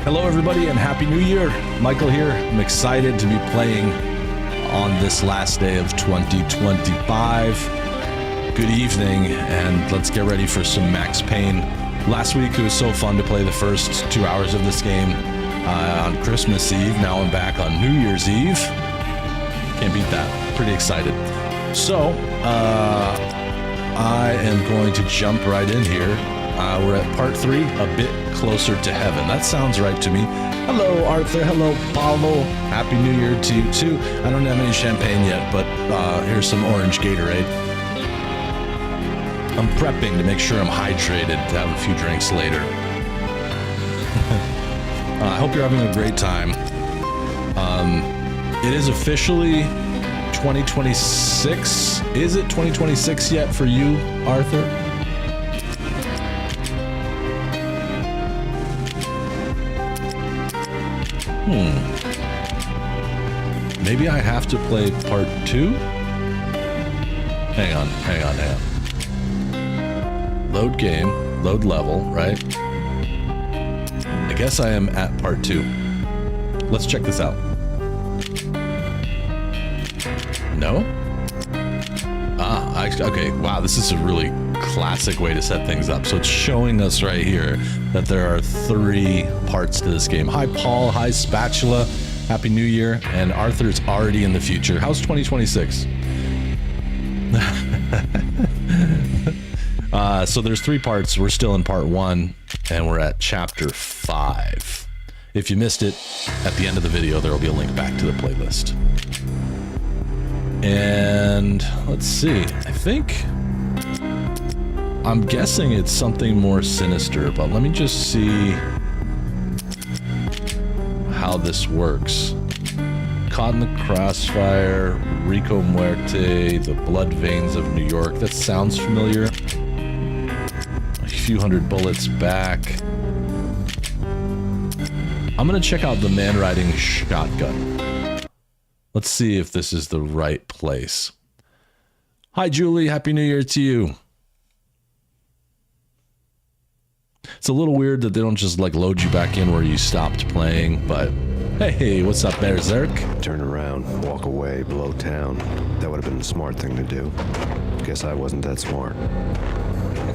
Hello everybody and Happy New Year. Michael here. I'm excited to be playing on this last day of 2025. Good evening and let's get ready for some Max Payne. Last week it was so fun to play the first 2 hours of this game on Christmas Eve. Now I'm back on New Year's Eve. Can't beat that. Pretty excited. So, I am going to jump right in here. We're at part 3, a bit closer to heaven. That sounds right to me. Hello, Arthur. Hello, Paulo. Happy New Year to you, too. I don't have any champagne yet, but here's some orange Gatorade. I'm prepping to make sure I'm hydrated to have a few drinks later. I hope you're having a great time. It is officially 2026. Is it 2026 yet for you, Arthur? Maybe I have to play part 2? Hang on. Load game, load level, right? I guess I am at part 2. Let's check this out. No? Okay, wow, this is a really classic way to set things up. So it's showing us right here that there are 3 parts to this game. Hi, Paul. Hi, Spatula. Happy New Year. And Arthur's already in the future. How's 2026? So there's 3 parts. We're still in part 1, and we're at chapter 5. If you missed it, at the end of the video, there will be a link back to the playlist. And let's see. I'm guessing it's something more sinister, but let me just see how this works. Caught in the crossfire, Rico Muerte, the blood veins of New York. That sounds familiar. A few hundred bullets back. I'm gonna check out the man riding shotgun. Let's see if this is the right place. Hi, Julie. Happy New Year to you. It's a little weird that they don't just like load you back in where you stopped playing, but hey, what's up, Berserk? Turn around, walk away, blow town. That would have been the smart thing to do. Guess I wasn't that smart.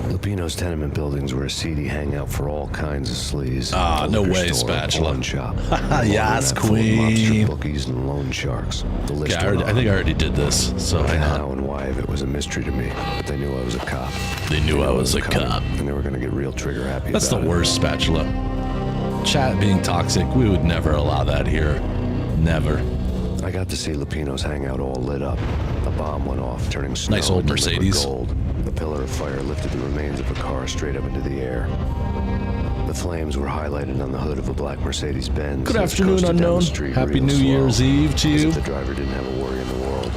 Lupino's tenement buildings were a seedy hangout for all kinds of sleaze. No way, Spatula. Shop. Yes, Queen. Monster bookies and loan sharks. The list I think I already did this, so hang on. How and why of it was a mystery to me, but they knew I was a cop. They knew I was a cop. And they were going to get real trigger happy. That's the worst, Spatula. Chat being toxic, we would never allow that here. Never. I got to see Lupino's hangout all lit up. A bomb went off, turning snow nice old into Mercedes. Gold. The pillar of fire lifted the remains of a car straight up into the air. The flames were highlighted on the hood of a black Mercedes-Benz. Good afternoon, Unknown. Happy New Year's Eve to you. The driver didn't have a worry in the world.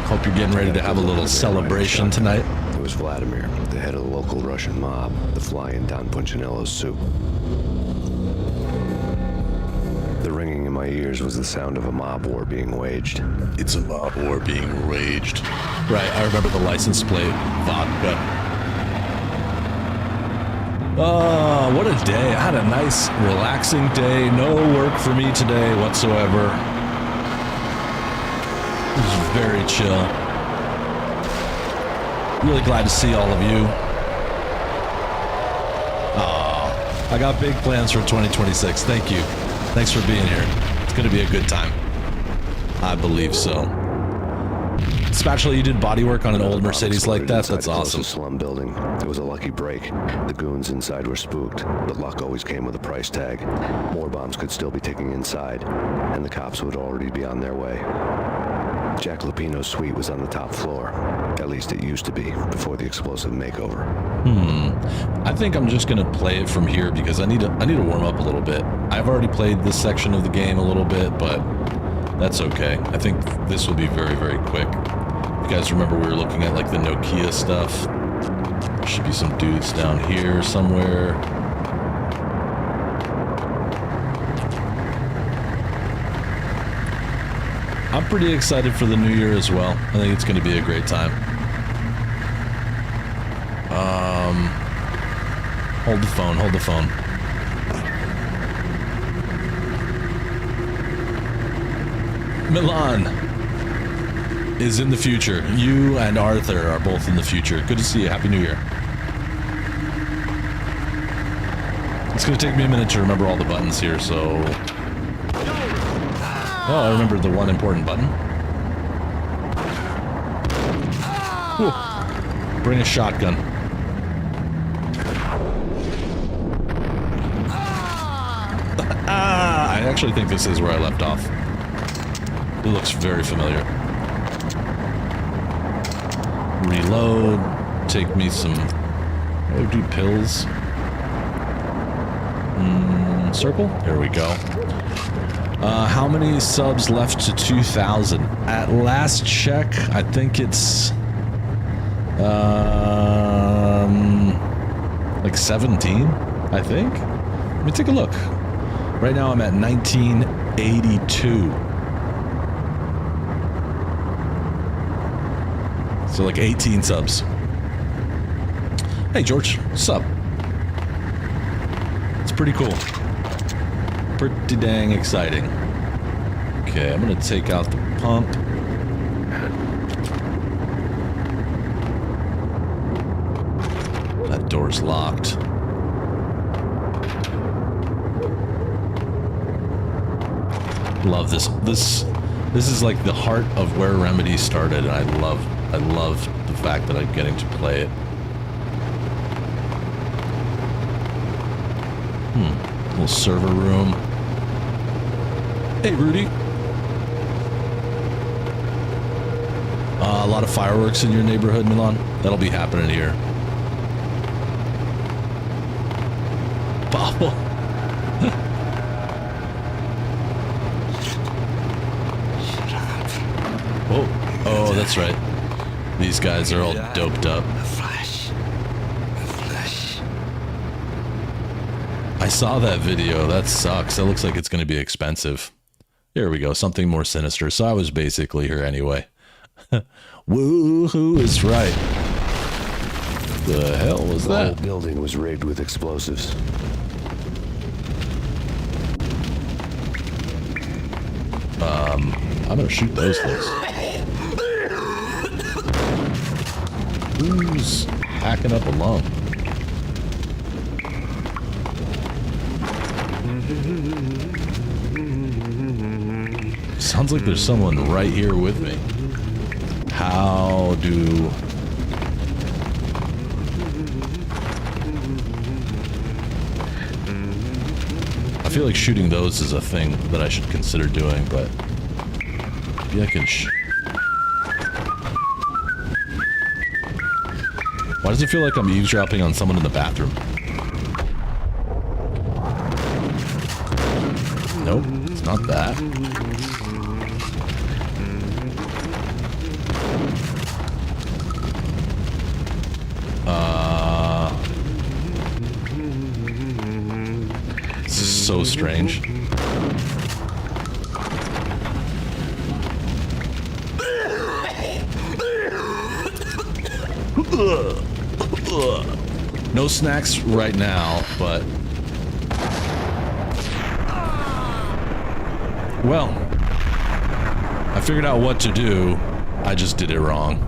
Hope you're getting ready to have a little celebration tonight. It was Vladimir, the head of the local Russian mob, the fly in Don Punchinello's soup. The ringing in my ears was the sound of a mob war being waged. It's a mob war being waged. Right, I remember the license plate. Vodka. Oh, what a day. I had a nice, relaxing day. No work for me today whatsoever. It was very chill. Really glad to see all of you. Oh, I got big plans for 2026. Thank you. Thanks for being here. It's going to be a good time. I believe so. Spatula, you did bodywork on an old Mercedes like that? That's awesome. Slum building. It was a lucky break. The goons inside were spooked, but luck always came with a price tag. More bombs could still be ticking inside, and the cops would already be on their way. Jack Lupino's suite was on the top floor. At least it used to be, before the explosive makeover. I think I'm just gonna play it from here because I need to warm up a little bit. I've already played this section of the game a little bit, but that's okay. I think this will be very, very quick. You guys remember we were looking at like the Nokia stuff? There should be some dudes down here somewhere. I'm pretty excited for the new year as well. I think it's going to be a great time. Hold the phone, hold the phone. Milan is in the future. You and Arthur are both in the future. Good to see you. Happy New Year. It's going to take me a minute to remember all the buttons here, so... Oh, I remembered the one important button. Whew. Bring a shotgun. I actually think this is where I left off. It looks very familiar. Reload. Take me some... Oh, do pills. Circle? There we go. How many subs left to 2,000? At last check, I think it's... like 17, I think? Let me take a look. Right now I'm at 1982. So like 18 subs. Hey George, what's up? It's pretty cool. Pretty dang exciting. Okay, I'm gonna take out the pump. That door's locked. Love this. This is like the heart of where Remedy started, and I love the fact that I'm getting to play it. Little server room. Hey, Rudy. A lot of fireworks in your neighborhood, Milan? That'll be happening here. Bobble. Shut up. Oh, that's right. These guys are all doped up. A flash. I saw that video. That sucks. That looks like it's going to be expensive. There we go. Something more sinister. So I was basically here anyway. Woohoo is right. The hell was The that? whole building was rigged with explosives. I'm gonna shoot those things. Who's hacking up a lung? Sounds like there's someone right here with me. How do... I feel like shooting those is a thing that I should consider doing, but maybe I can Why does it feel like I'm eavesdropping on someone in the bathroom? Nope, it's not that. This is so strange. No snacks right now, but... Well, I figured out what to do. I just did it wrong.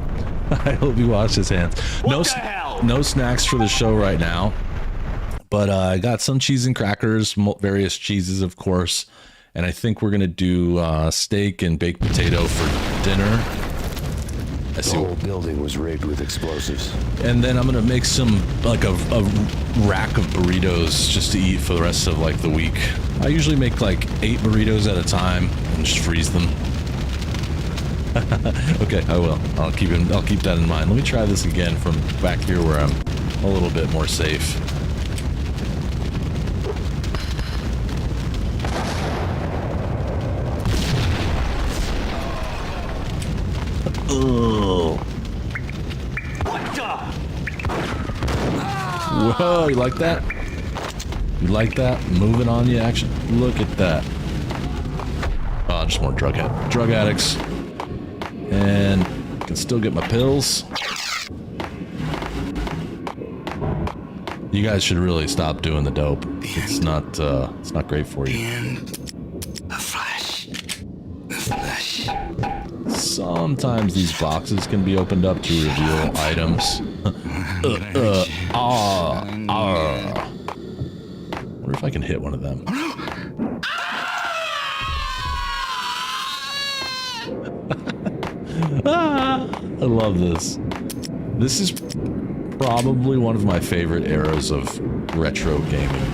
I hope you wash his hands. No snacks for the show right now. But I got some cheese and crackers, various cheeses, of course. And I think we're going to do steak and baked potato for dinner. The whole building was rigged with explosives. And then I'm going to make some, like a rack of burritos just to eat for the rest of like the week. I usually make like 8 burritos at a time and just freeze them. Okay, I will. I'll keep that in mind. Let me try this again from back here where I'm a little bit more safe. Ugh. Whoa, you like that? You like that? Moving on you action. Look at that. Oh, just more drug addicts. And I can still get my pills. You guys should really stop doing the dope. It's not great for you. In a flash. A flash. sometimes these boxes can be opened up to reveal items. Wonder if I can hit one of them. I love this. This is probably one of my favorite eras of retro gaming.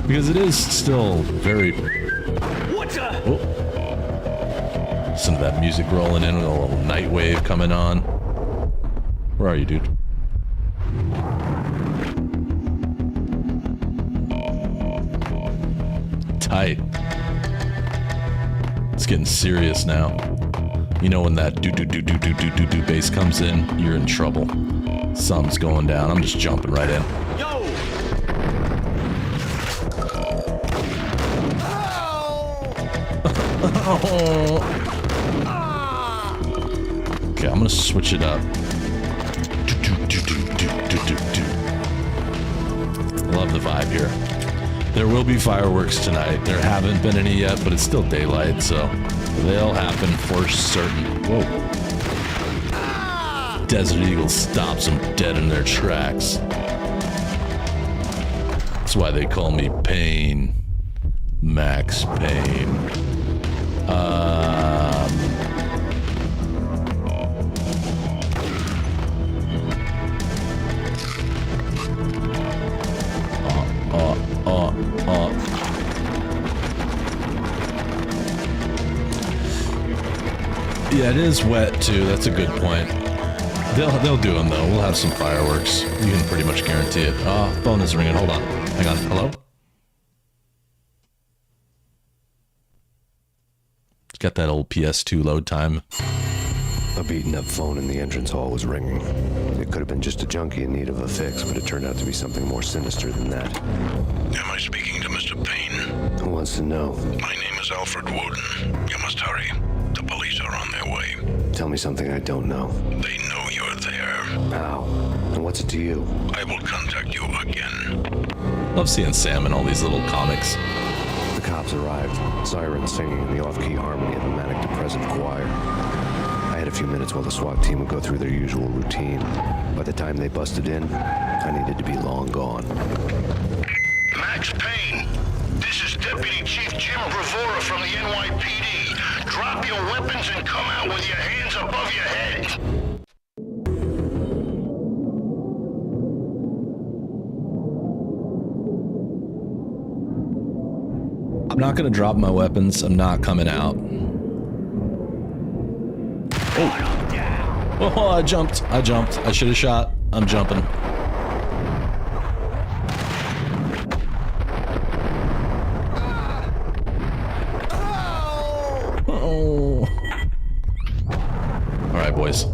Because it is still very... Oh. Listen to that music rolling in with a little night wave coming on. Where are you, dude? Tight. It's getting serious now. You know when that do bass comes in, you're in trouble. Something's going down. I'm just jumping right in. Yo! Okay, I'm gonna switch it up. Love the vibe here. There will be fireworks tonight. There haven't been any yet, but it's still daylight, so they'll happen for certain. Whoa. Desert Eagle stops them dead in their tracks. That's why they call me Payne. Max Payne. Yeah, it is wet too. That's a good point. They'll do them though. We'll have some fireworks. You can pretty much guarantee it. Oh, phone is ringing. Hold on. Hang on. Hello? It's got that old PS2 load time. A beaten up phone in the entrance hall was ringing. It could have been just a junkie in need of a fix, but it turned out to be something more sinister than that. Am I speaking to Mr. Payne? Who wants to know? My name is Alfred Woden. You must hurry. The police are on their way. Tell me something I don't know. They know you're there. How? And what's it to you? I will contact you again. Love seeing Sam in all these little comics. The cops arrived, sirens singing in the off-key harmony of a manic-depressive choir. I had a few minutes while the SWAT team would go through their usual routine. By the time they busted in, I needed to be long gone. Max Payne, this is Deputy Chief Jim Bravura from the NYPD. Drop your weapons and come out with your hands above your head. I'm not gonna drop my weapons. I'm not coming out. Oh, I jumped. I should have shot. I'm jumping. Oh. All right, boys.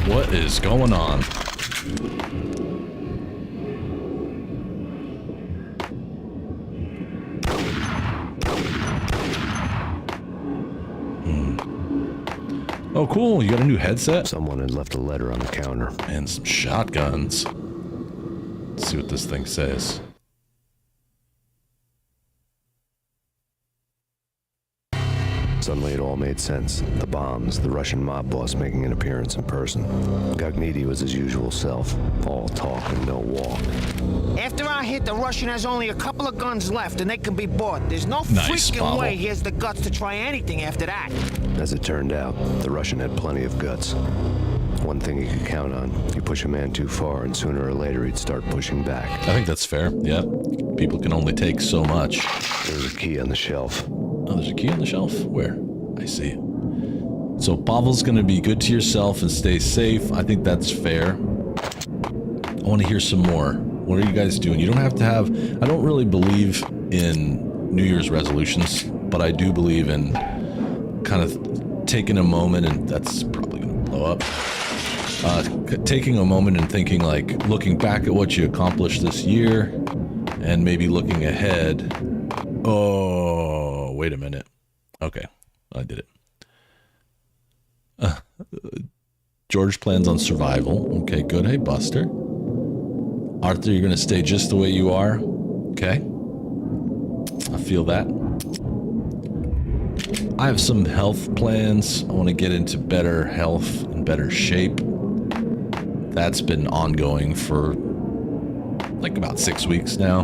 What is going on? Oh, cool. You got a new headset? Someone had left a letter on the counter. And some shotguns. Let's see what this thing says. Suddenly it all made sense. The bombs, the Russian mob boss making an appearance in person. Gognitti was his usual self. All talk and no walk. After our hit, the Russian has only a couple of guns left and they can be bought. There's no Nice, freaking Pavel. way he has the guts to try anything after that. As it turned out, the Russian had plenty of guts. One thing he could count on, you push a man too far and sooner or later he'd start pushing back. I think that's fair. Yeah. People can only take so much. There's a key on the shelf. Oh, there's a key on the shelf? Where? I see. So Pavel's gonna be good to yourself and stay safe. I think that's fair. I want to hear some more. What are you guys doing? You don't have to have... I don't really believe in New Year's resolutions, but I do believe in kind of taking a moment, and that's probably gonna blow up. Taking a moment and thinking, like, looking back at what you accomplished this year, and maybe looking ahead. Oh, wait a minute. Okay, I did it. George plans on survival. Okay, good. Hey, Buster. Arthur, you're going to stay just the way you are. Okay. I feel that. I have some health plans. I want to get into better health and better shape. That's been ongoing for like about 6 weeks now.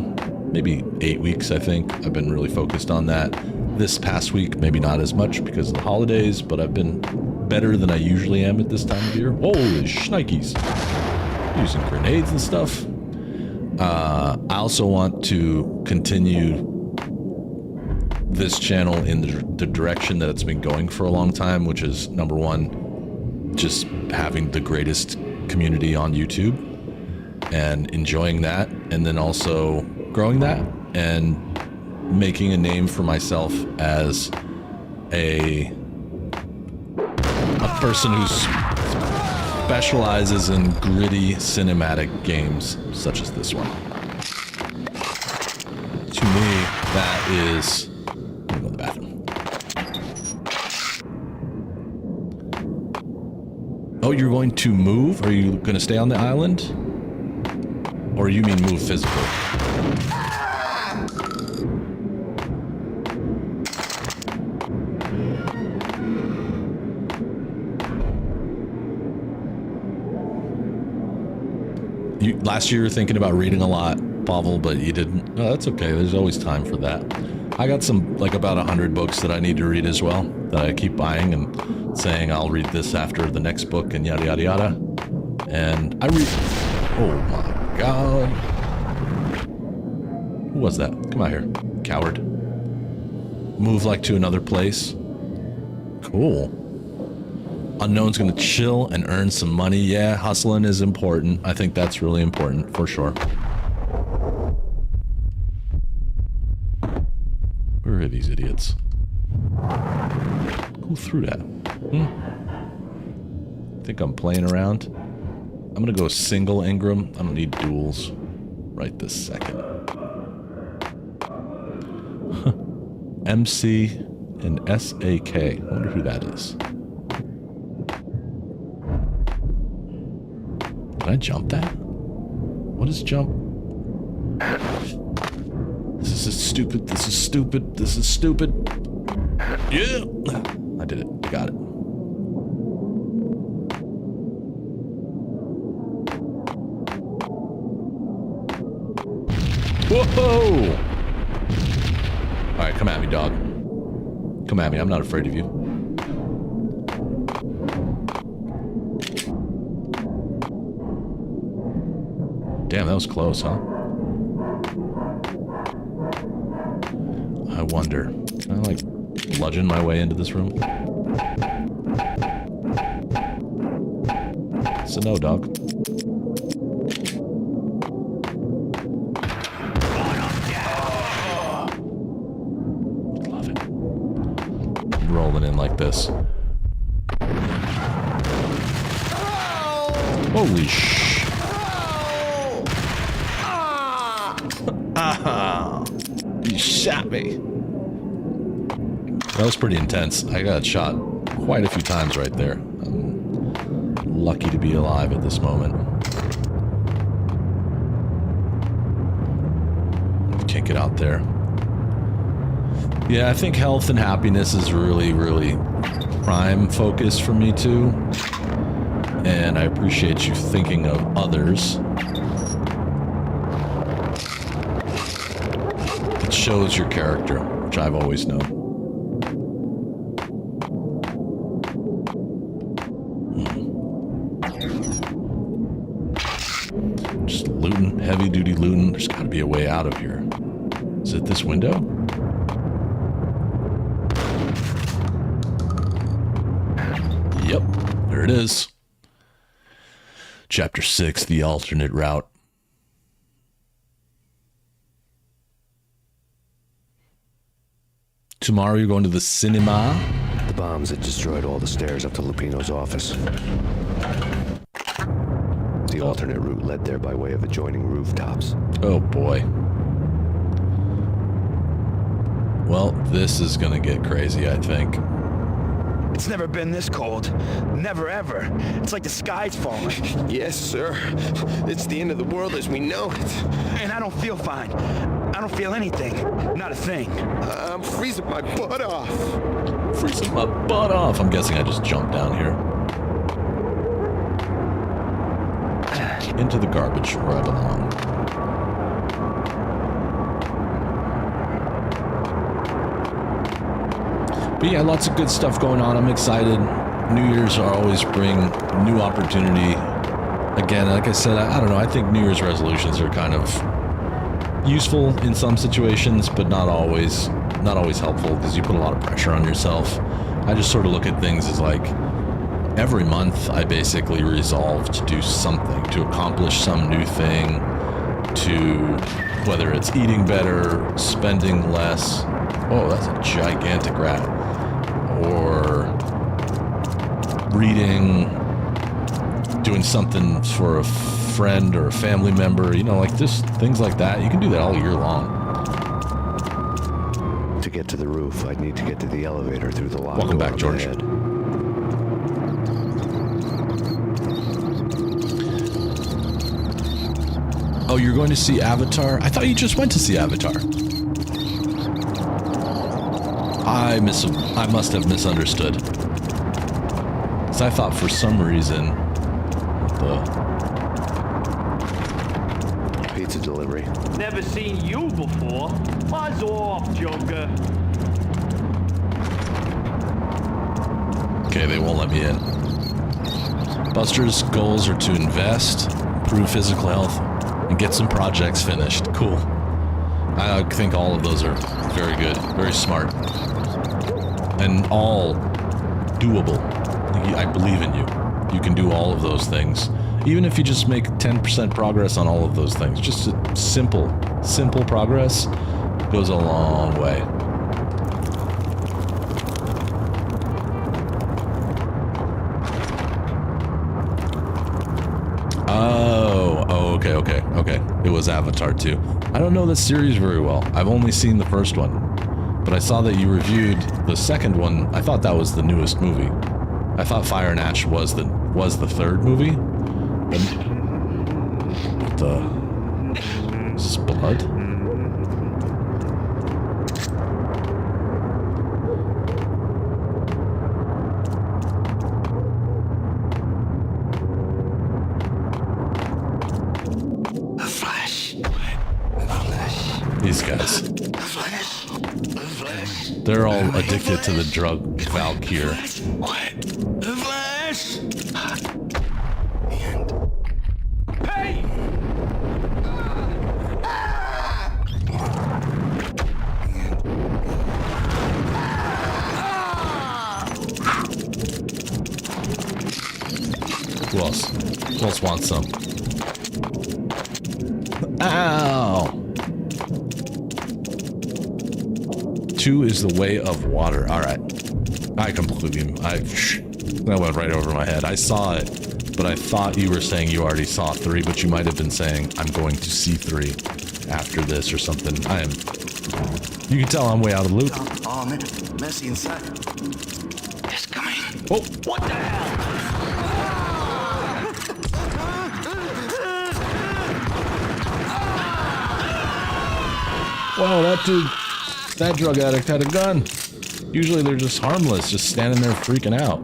Maybe 8 weeks, I think. I've been really focused on that. This past week, maybe not as much because of the holidays, but I've been better than I usually am at this time of year. Holy shnikes. Using grenades and stuff. I also want to continue this channel in the direction that it's been going for a long time, which is, number one, just having the greatest community on YouTube and enjoying that, and then also growing that and making a name for myself as a person who specializes in gritty cinematic games such as this one. To me, that is... Let me go to the bathroom. Oh, you're going to move? Are you going to stay on the island? Or you mean move physically? Last year you were thinking about reading a lot, Pavel, but you didn't. Oh, that's okay. There's always time for that. I got some, like about 100 books that I need to read as well, that I keep buying and saying I'll read this after the next book and yada, yada, yada. And I read... Oh my god. Who was that? Come out here, coward. Move like to another place. Cool. Unknown's gonna chill and earn some money. Yeah, hustling is important. I think that's really important, for sure. Where are these idiots? Who threw that? Think I'm playing around? I'm gonna go single Ingram. I don't need duels right this second. MC and SAK. I wonder who that is. Did I jump that? What is jump? This is stupid. This is stupid. This is stupid. Yeah! I did it. I got it. Whoa! Alright, come at me, dog. Come at me. I'm not afraid of you. Damn, that was close, huh? I wonder. Can I, like, bludgeon my way into this room? So no, dog. Love it. Rolling in like this. Holy sh! You shot me. That was pretty intense. I got shot quite a few times right there. I'm lucky to be alive at this moment. Can't get out there. Yeah, I think health and happiness is really, really prime focus for me too. And I appreciate you thinking of others. It shows your character, which I've always known. Just looting, heavy duty looting. There's got to be a way out of here. Is it this window? Yep, there it is. Chapter 6, the alternate route. Tomorrow you're going to the cinema? The bombs had destroyed all the stairs up to Lupino's office. The alternate route led there by way of adjoining rooftops. Oh boy. Well, this is gonna get crazy, I think. It's never been this cold. Never ever. It's like the sky's falling. Yes, sir. It's the end of the world as we know it. And I don't feel fine. I don't feel anything. Not a thing. I'm freezing my butt off. Freezing my butt off. I'm guessing I just jumped down here. Into the garbage where I belong. But yeah, lots of good stuff going on. I'm excited. New Year's are always bring new opportunity. Again, like I said, I don't know. I think New Year's resolutions are kind of useful in some situations, but not always helpful because you put a lot of pressure on yourself. I just sort of look at things as like every month I basically resolve to do something, to accomplish some new thing, to whether it's eating better, spending less. Oh, that's a gigantic rat. Or reading, doing something for a friend or a family member, you know, like just things like that. You can do that all year long. To get to the roof, I'd need to get to the elevator through the lock. Welcome back, George. Ahead. Oh, you're going to see Avatar? I thought you just went to see Avatar. I must have misunderstood. Because I thought for some reason the Pizza delivery. Never seen you before. Buzz off, Joker. Okay, they won't let me in. Buster's goals are to invest, improve physical health, and get some projects finished. Cool. I think all of those are very good, very smart, and all doable. I believe in you. You can do all of those things. Even if you just make 10% progress on all of those things. Just a simple progress goes a long way. Okay. It was Avatar 2. I don't know this series very well. I've only seen the first one. But I saw that you reviewed the second one. I thought that was the newest movie. I thought Fire and Ash was the third movie. What the... Is this blood? These guys. They're all addicted to the drug Valkyr. The Flash! Hey! Who else? Who else wants some? Ow! 2 is the way of water. All right. I completely... That went right over my head. I saw it, but I thought you were saying you already saw 3, but you might have been saying, I'm going to see 3 after this or something. I am... You can tell I'm way out of the loop. Oh, man. Messy inside. It's coming. Oh! What the hell? Whoa, that drug addict had a gun. Usually they're just harmless, just standing there freaking out.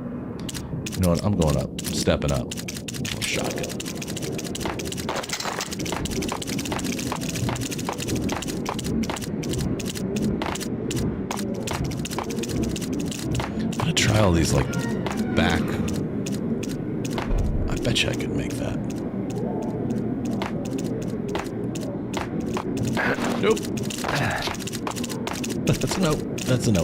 You know what? I'm going up. I'm stepping up. Shotgun. I'm gonna try all these, like, back. I bet you I could make that. Nope. That's a no. That's a no.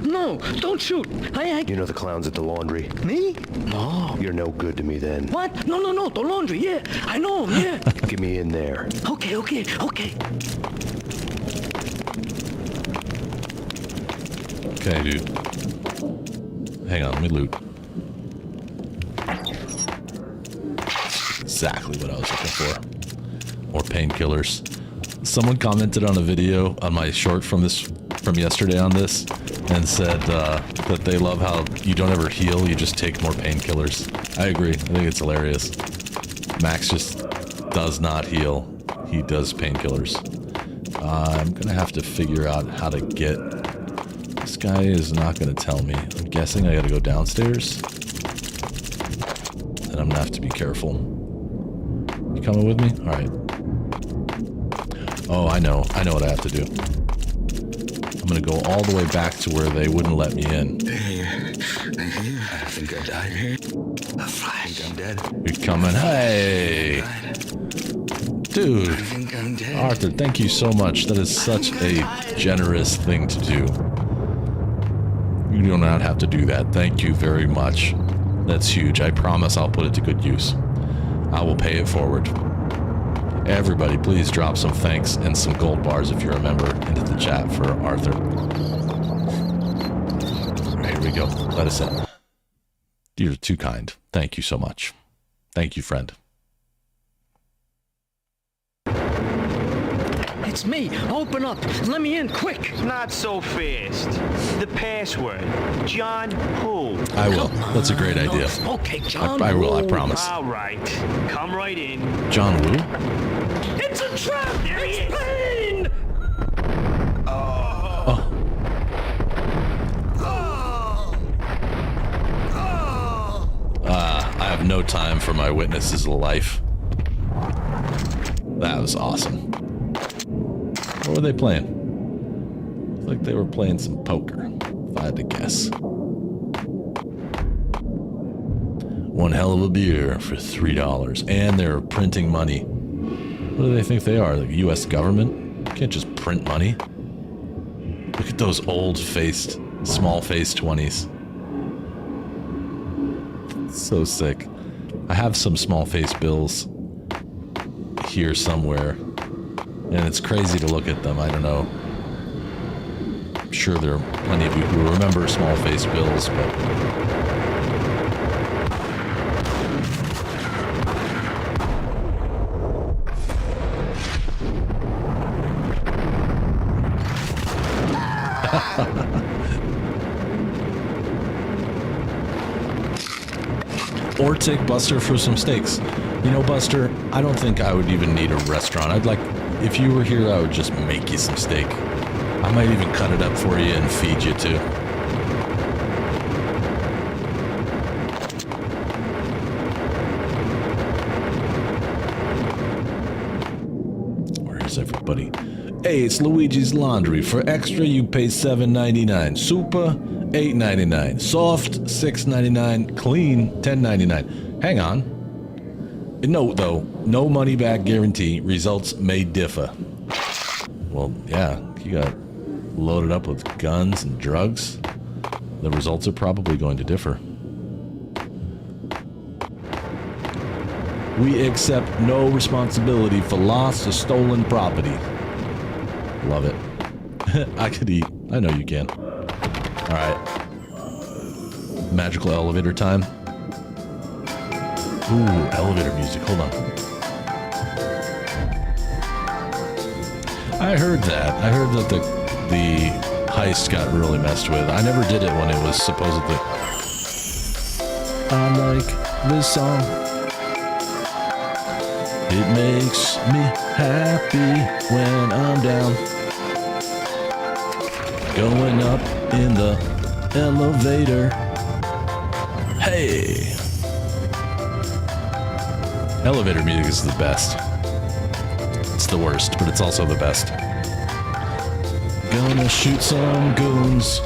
No, don't shoot. You know the clowns at the laundry? Me? No. You're no good to me then. What? No. The laundry, yeah. I know him, yeah. Get me in there. Okay. Okay, dude. Hang on, let me loot. Exactly what I was looking for. More painkillers. Someone commented on a video on my short from yesterday on this and said that they love how you don't ever heal, you just take more painkillers. I agree. I think it's hilarious. Max just does not heal. He does painkillers. I'm gonna have to figure out how to get... This guy is not gonna tell me. I'm guessing I gotta go downstairs. And I'm gonna have to be careful. You coming with me? Alright. Oh, I know what I have to do. I'm gonna go all the way back to where they wouldn't let me in. I think I died. I think I'm dead. You're coming. Hey! Dude. I think I'm dead. Arthur, thank you so much. That is such a generous thing to do. You do not have to do that. Thank you very much. That's huge. I promise I'll put it to good use. I will pay it forward. Everybody, please drop some thanks and some gold bars if you're a member into the chat for Arthur. Alright, here we go. Let us in. You're too kind. Thank you so much. Thank you, friend. It's me. Open up. Let me in, quick. Not so fast. The password. John who? I will. That's a great idea. Okay, John. I will, I promise. All right. Come right in. John Woo? It's a trap. It's Payne. Oh. I have no time for my witness's life. That was awesome. What were they playing? It's like they were playing some poker, if I had to guess. One hell of a beer for $3. And they're printing money. What do they think they are? The U.S. government? You can't just print money. Look at those old-faced, small-faced 20s. So sick. I have some small-faced bills here somewhere. And it's crazy to look at them. I don't know. I'm sure there are plenty of you who remember small-faced bills, but... Or take Buster for some steaks. You know, Buster, I don't think I would even need a restaurant. I'd like... If you were here, I would just make you some steak. I might even cut it up for you and feed you too. Where is everybody? Hey, it's Luigi's Laundry. For extra, you pay $7.99. Super, $8.99. Soft, $6.99. Clean, $10.99. Hang on. Note, though, no money-back guarantee. Results may differ. Well, yeah, you got loaded up with guns and drugs. The results are probably going to differ. We accept no responsibility for lost or stolen property. Love it. I could eat. I know you can. Alright. Magical elevator time. Ooh, elevator music. Hold on. I heard that. I heard that the heist got really messed with. I never did it when it was supposedly... I like this song. It makes me happy when I'm down. Going up in the elevator. Hey! Elevator music is the best. It's the worst, but it's also the best. Gonna shoot some goons.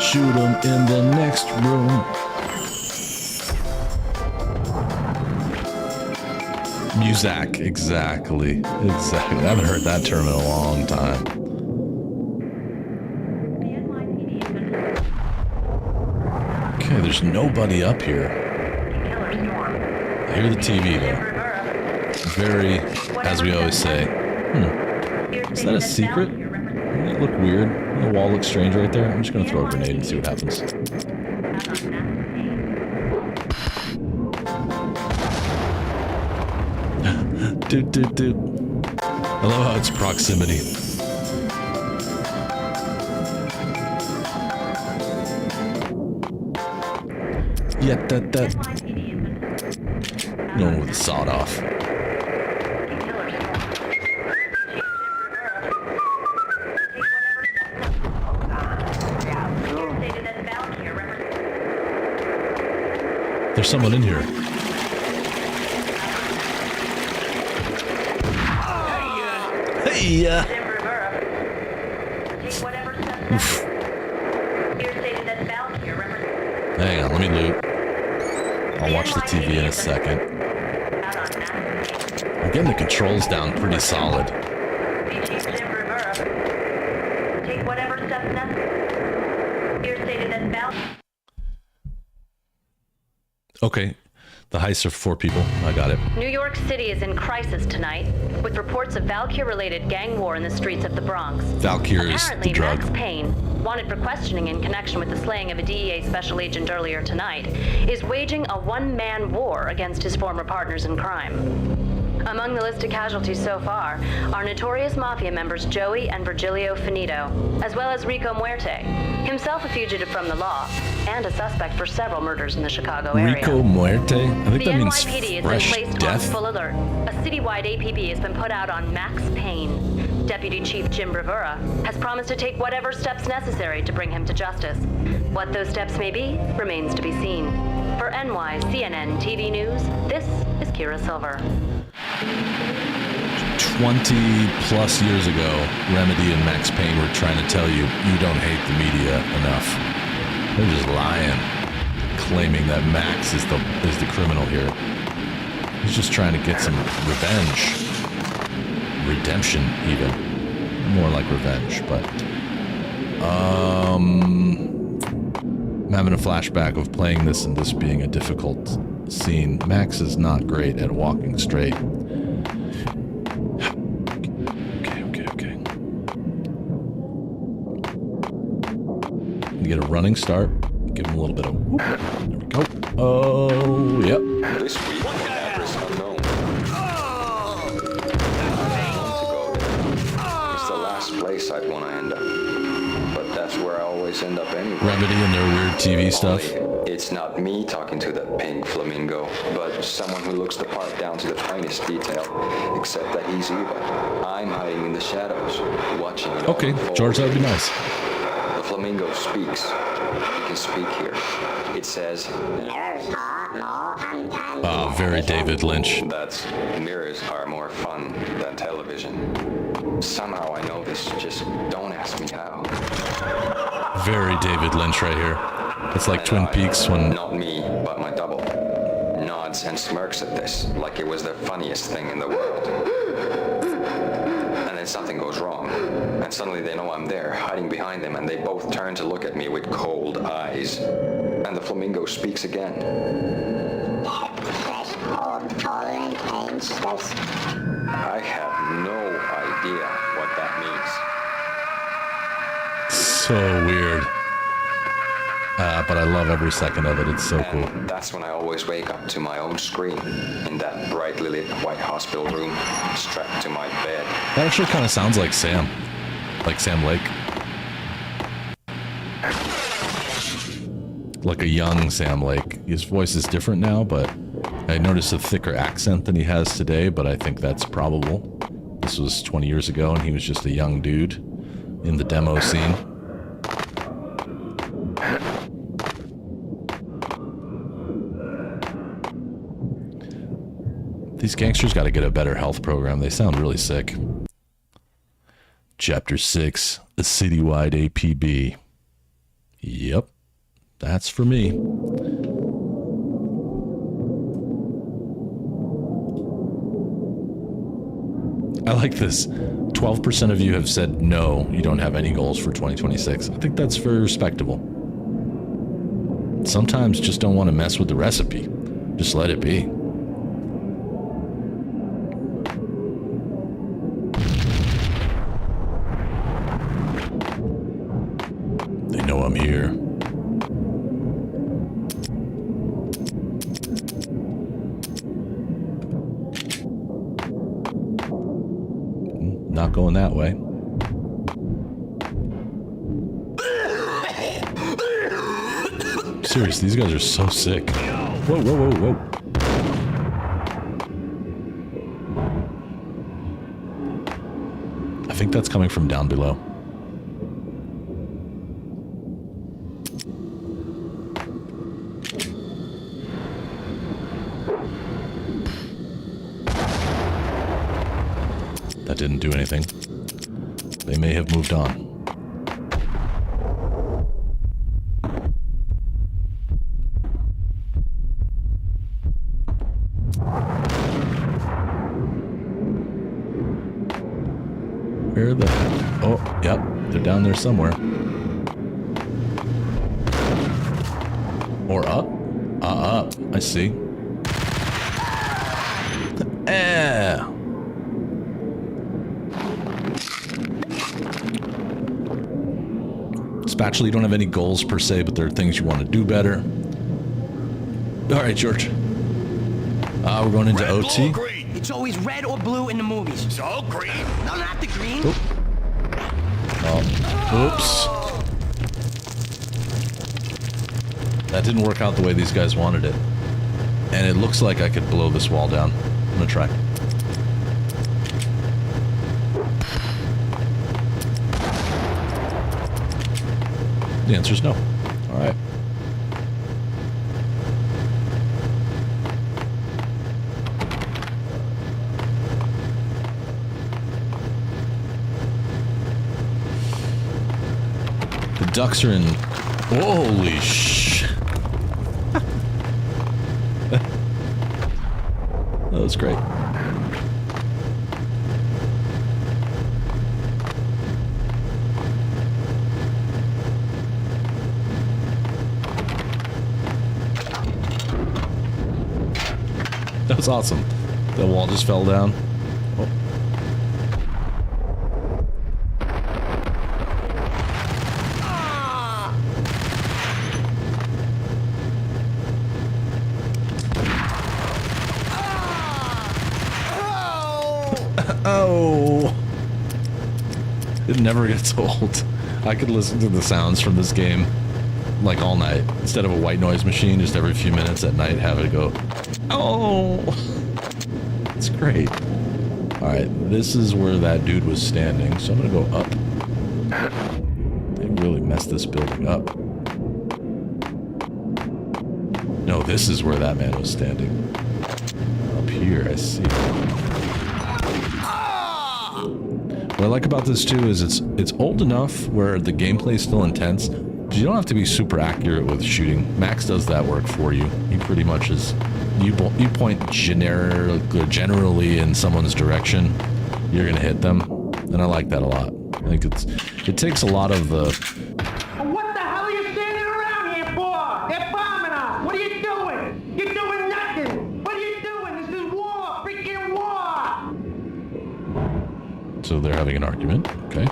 Shoot them in the next room. Muzak, exactly. Exactly. I haven't heard that term in a long time. Okay, there's nobody up here. I hear the TV though. Very, as we always say. Is that a secret? Doesn't it look weird? The wall looks strange right there. I'm just gonna throw a grenade and see what happens. Doot doot doot. I love how it's proximity. Yeah, that. No one with a sawed off. There's someone in here. Hey, Oof. Hang on, let me loot. I'll watch the TV in a second. I'm getting the controls down pretty solid. Okay, the heist are for 4 people. I got it. New York City is in crisis tonight, with reports of Valkyr-related gang war in the streets of the Bronx. Valkyr is the drug. Max Payne, wanted for questioning in connection with the slaying of a DEA special agent earlier tonight, is waging a one-man war against his former partners in crime. Among the list of casualties so far are notorious mafia members Joey and Virgilio Finito, as well as Rico Muerte, himself a fugitive from the law, and a suspect for several murders in the Chicago area. Rico Muerte? I think The that means NYPD has been fresh placed on death. full alert. A citywide APB has been put out on Max Payne. Deputy Chief Jim Rivera has promised to take whatever steps necessary to bring him to justice. What those steps may be remains to be seen. For NYCNN TV News, this is Kira Silver. 20 plus years ago, Remedy and Max Payne were trying to tell you don't hate the media enough. They're just lying, claiming that Max is the criminal here. He's just trying to get some revenge. Redemption, even. More like revenge, but... I'm having a flashback of playing this and this being a difficult scene. Max is not great at walking straight. Okay. Get a running start. Give him a little bit of whoop. There we go. Oh, yep. This week, address unknown. It's the last place I'd want to end up. But that's where I always end up anyway. Remedy and their weird TV stuff. Only it's not me talking to the pink flamingo, but someone who looks the part down to the tiniest detail, except that he's evil. I'm hiding in the shadows, watching it all Okay, unfold. George, that would be nice. The flamingo speaks. He can speak here. It says... Very David Lynch. That's mirrors are more fun than television. Somehow I know this, just don't ask me how. Very David Lynch right here. It's like And Twin Peaks when... Not me, but my double. Nods and smirks at this, like it was the funniest thing in the world. And then something goes wrong, and suddenly they know I'm there, hiding behind them, and they both turn to look at me with cold eyes. And the flamingo speaks again. I have no idea what that means. So weird. But I love every second of it. It's so cool. And that's when I always wake up to my own scream in that brightly lit white hospital room, strapped to my bed. That actually kind of sounds like Sam. Like Sam Lake. Like a young Sam Lake. His voice is different now, but I noticed a thicker accent than he has today, but I think that's probable. This was 20 years ago, and he was just a young dude in the demo scene. These gangsters got to get a better health program. They sound really sick. Chapter 6, a citywide APB. Yep, that's for me. I like this. 12% of you have said no, you don't have any goals for 2026. I think that's very respectable. Sometimes just don't want to mess with the recipe. Just let it be. They know I'm here. Not going that way. Seriously, these guys are so sick. Whoa, whoa, whoa, whoa. I think that's coming from down below. That didn't do anything. They may have moved on. Where the... Oh, yep. They're down there somewhere. Or up? Up. I see. Spatula, you don't have any goals per se, but there are things you want to do better. All right, George. We're going into Red, OT. blue, green. It's always red or blue in the movies. So green. No, not the green. Oh. Oops. That didn't work out the way these guys wanted it. And it looks like I could blow this wall down. I'm gonna try. The answer is no. All right. The ducks are in... Holy sh... That was great. That was awesome. The wall just fell down. Oh. Oh. It never gets old. I could listen to the sounds from this game like all night. Instead of a white noise machine, just every few minutes at night have it go, oh. It's great. Alright, this is where that dude was standing, so I'm gonna go up. They really messed this building up. No, this is where that man was standing. Up here, I see. What I like about this too is it's old enough where the gameplay is still intense, but you don't have to be super accurate with shooting. Max does that work for you. He pretty much is. You point generally in someone's direction, you're gonna hit them, and I like that a lot. I think it takes a lot of the. What the hell are you standing around here for? They're bombing us. What are you doing? You're doing nothing. What are you doing? This is war, freaking war. So they're having an argument. Okay.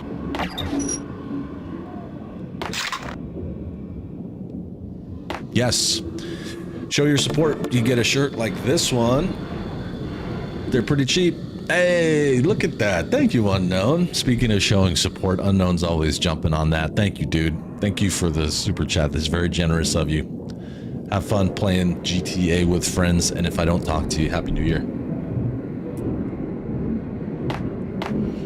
Yes. Show your support. You get a shirt like this one. They're pretty cheap. Hey, look at that. Thank you, Unknown. Speaking of showing support, Unknown's always jumping on that. Thank you, dude. Thank you for the super chat. This is very generous of you. Have fun playing GTA with friends, and if I don't talk to you, Happy New Year.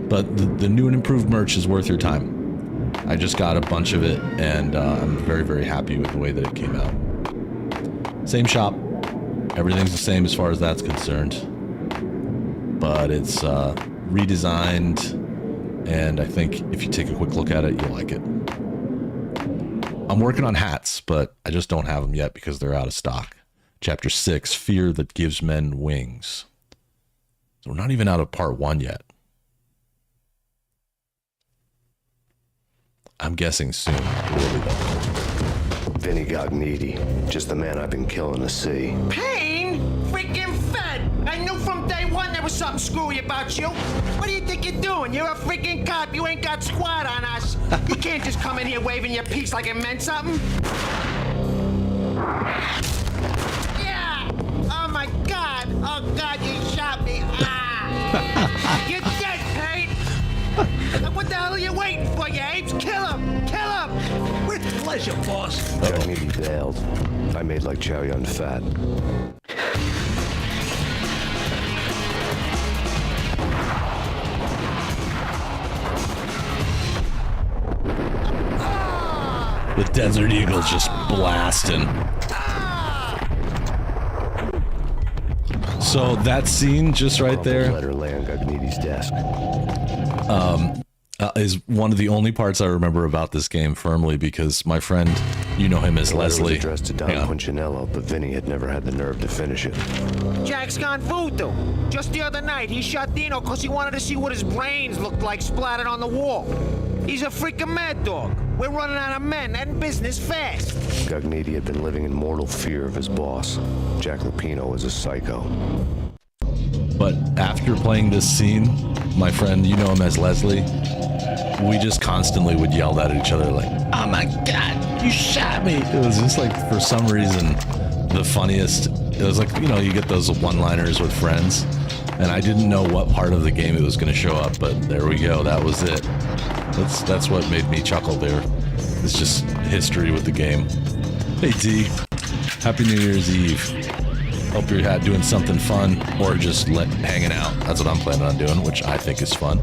But the new and improved merch is worth your time. I just got a bunch of it, and I'm very, very happy with the way that it came out. Same shop. Everything's the same as far as that's concerned. But it's redesigned, and I think if you take a quick look at it, you'll like it. I'm working on hats, but I just don't have them yet because they're out of stock. Chapter 6, Fear That Gives Men Wings. So we're not even out of part 1 yet. I'm guessing soon, really though. Vinny Gognitti, just the man I've been killing to see. Payne? Freaking fed! I knew from day one there was something screwy about you. What do you think you're doing? You're a freaking cop. You ain't got squad on us. You can't just come in here waving your piece like it meant something. Yeah! Oh my God! Oh God, you shot me! Ah! You're dead, Payne! Gagnetti bailed. I made like Chow Yun Fat. The Desert Eagle's just blasting. So that scene just right there Letter lay on Gagnetti's desk. is one of the only parts I remember about this game firmly because my friend, you know him as Leslie. It was addressed to Don Punchinello, but Vinny had never had the nerve to finish it. Jack's gone voodoo. Just the other night, he shot Dino because he wanted to see what his brains looked like splattered on the wall. He's a freaking mad dog. We're running out of men and business fast. Gagnetti had been living in mortal fear of his boss. Jack Lupino was a psycho. But after playing this scene, my friend, you know him as Leslie, we just constantly would yell at each other like, "Oh my God, you shot me!" It was just like, for some reason, the funniest. It was like, you know, you get those one-liners with friends, and I didn't know what part of the game it was going to show up, but there we go. That was it. That's what made me chuckle there. It's just history with the game. Hey D, Happy New Year's Eve. Hope you're doing something fun or just hanging out. That's what I'm planning on doing, which I think is fun.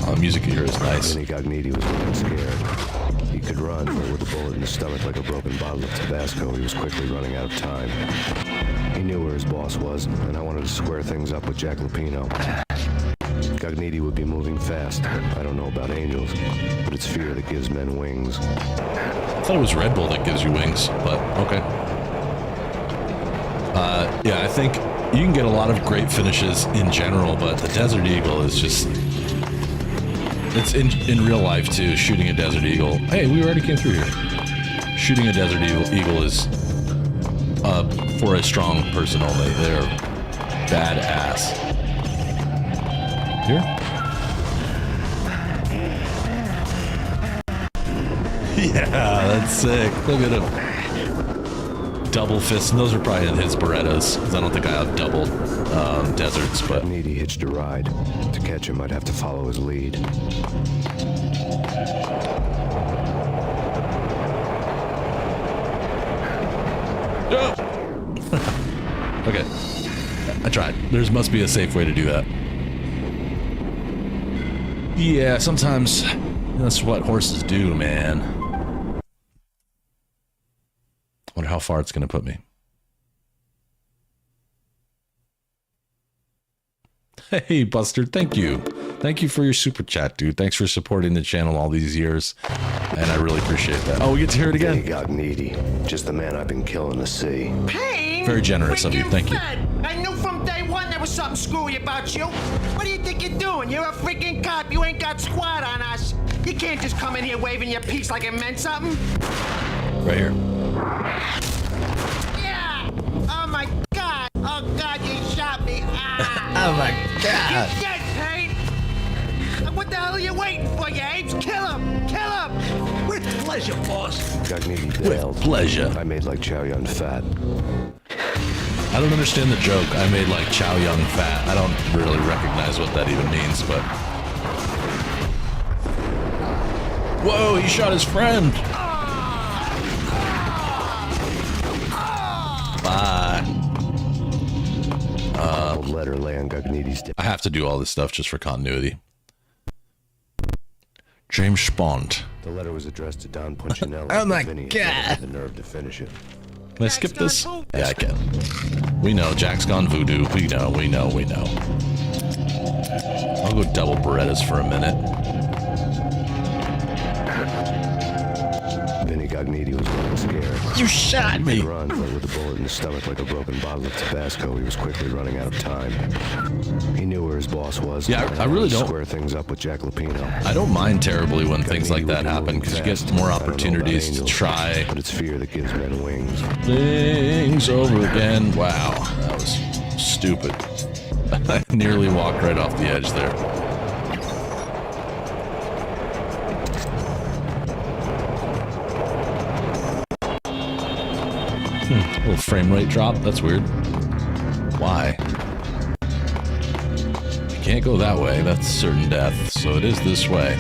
The music here is nice. Vinny Gagnetti was looking scared. He could run, but with a bullet in his stomach like a broken bottle of Tabasco, he was quickly running out of time. He knew where his boss was, and I wanted to square things up with Jack Lupino. Gagnetti would be moving fast. I don't know about angels, but it's fear that gives men wings. I thought it was Red Bull that gives you wings, but okay. Yeah, I think you can get a lot of great finishes in general, but the Desert Eagle is just... It's in real life, too, shooting a Desert Eagle. Hey, we already came through here. Shooting a Desert Eagle is for a strong person only. They're badass. Here? Yeah, that's sick. Look at him. Double fists, and those are probably in his Berettas, because I don't think I have double deserts, but... Gagnetti hitched a ride. To catch him, I'd have to follow his lead. Okay. I tried. There must be a safe way to do that. Yeah, sometimes that's what horses do, man. Wonder how far it's going to put me. Hey, Buster, thank you. Thank you for your super chat, dude. Thanks for supporting the channel all these years, and I really appreciate that. Oh, we get to hear it again. Vinny Gagnetti, just the man I've been killing to see. Payne? Very generous of you. Thank you. I knew from day one there was something screwy about you. What do you think you're doing? You're a freaking cop. You ain't got squat on us. You can't just come in here waving your piece like it meant something. Right here. Yeah. Oh my God. Oh God, you shot me. Ah. Oh my God. You're dead, Payne. What the hell are you waiting for, you apes? Kill him. Kill him. With pleasure, boss. Gagnetti bailed. With pleasure. I made like Chow Yun Fat. I don't understand the joke. I made like Chow Yun Fat. I don't really recognize what that even means, but... Whoa, he shot his friend. Bye. Old letter lay on Gagnetti's desk. I have to do all this stuff just for continuity. James Bond. The letter was addressed to Don Punchinello. Oh my Vinny God. had the nerve to finish it. Can I skip this? Yeah, I can. We know. Jack's gone voodoo. We know. I'll go double Berettas for a minute. Vinny Gagnetti was looking scared. You shot me! He could run, but with a bullet in his stomach like a broken bottle of Tabasco, he was quickly running out of time. He knew where his boss was. Yeah, I really don't... Square things up with Jack Lupino. I don't mind terribly when things like that happen, because you get more opportunities to try but it's fear that gives men wings. things over again. Wow, that was stupid. I nearly walked right off the edge there. A little frame rate drop. That's weird. Why? You can't go that way. That's certain death. So it is this way.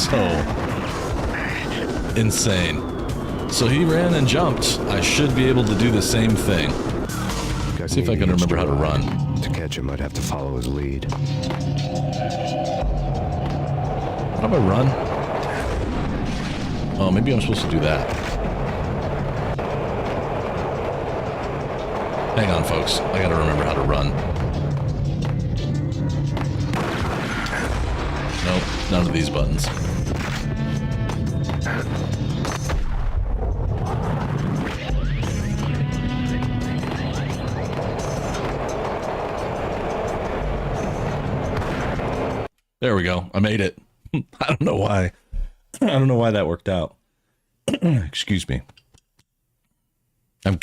so insane. So he ran and jumped. I should be able to do the same thing. See if I can remember how to run. To catch him, I'd have to follow his lead. How do I run? Oh, maybe I'm supposed to do that. Hang on, folks. I gotta remember how to run. Nope, none of these buttons. There we go. I made it. I don't know why. I don't know why that worked out. Excuse me. I'm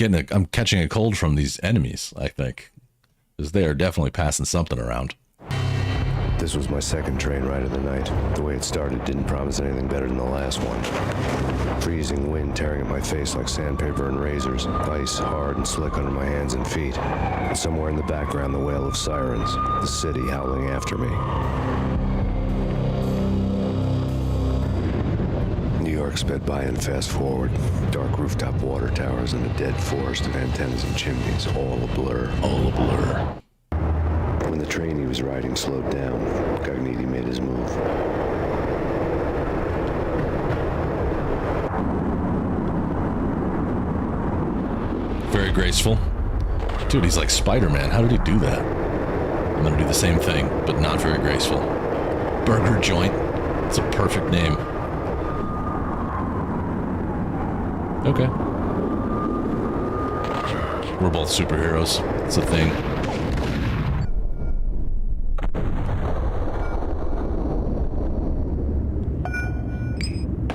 catching a cold from these enemies, I think. Because they are definitely passing something around. This was my second train ride of the night. The way it started didn't promise anything better than the last one. Freezing wind tearing at my face like sandpaper and razors. Ice hard and slick under my hands and feet. And somewhere in the background, the wail of sirens. The city howling after me. New York sped by and fast forward. Dark rooftop water towers and a dead forest of antennas and chimneys, all a blur. All a blur. When the train he was riding slowed down, Cogniti made his move. Very graceful. Dude, he's like Spider-Man. How did he do that? I'm gonna do the same thing, but not very graceful. Burger Joint. It's a perfect name. Okay. We're both superheroes. It's a thing.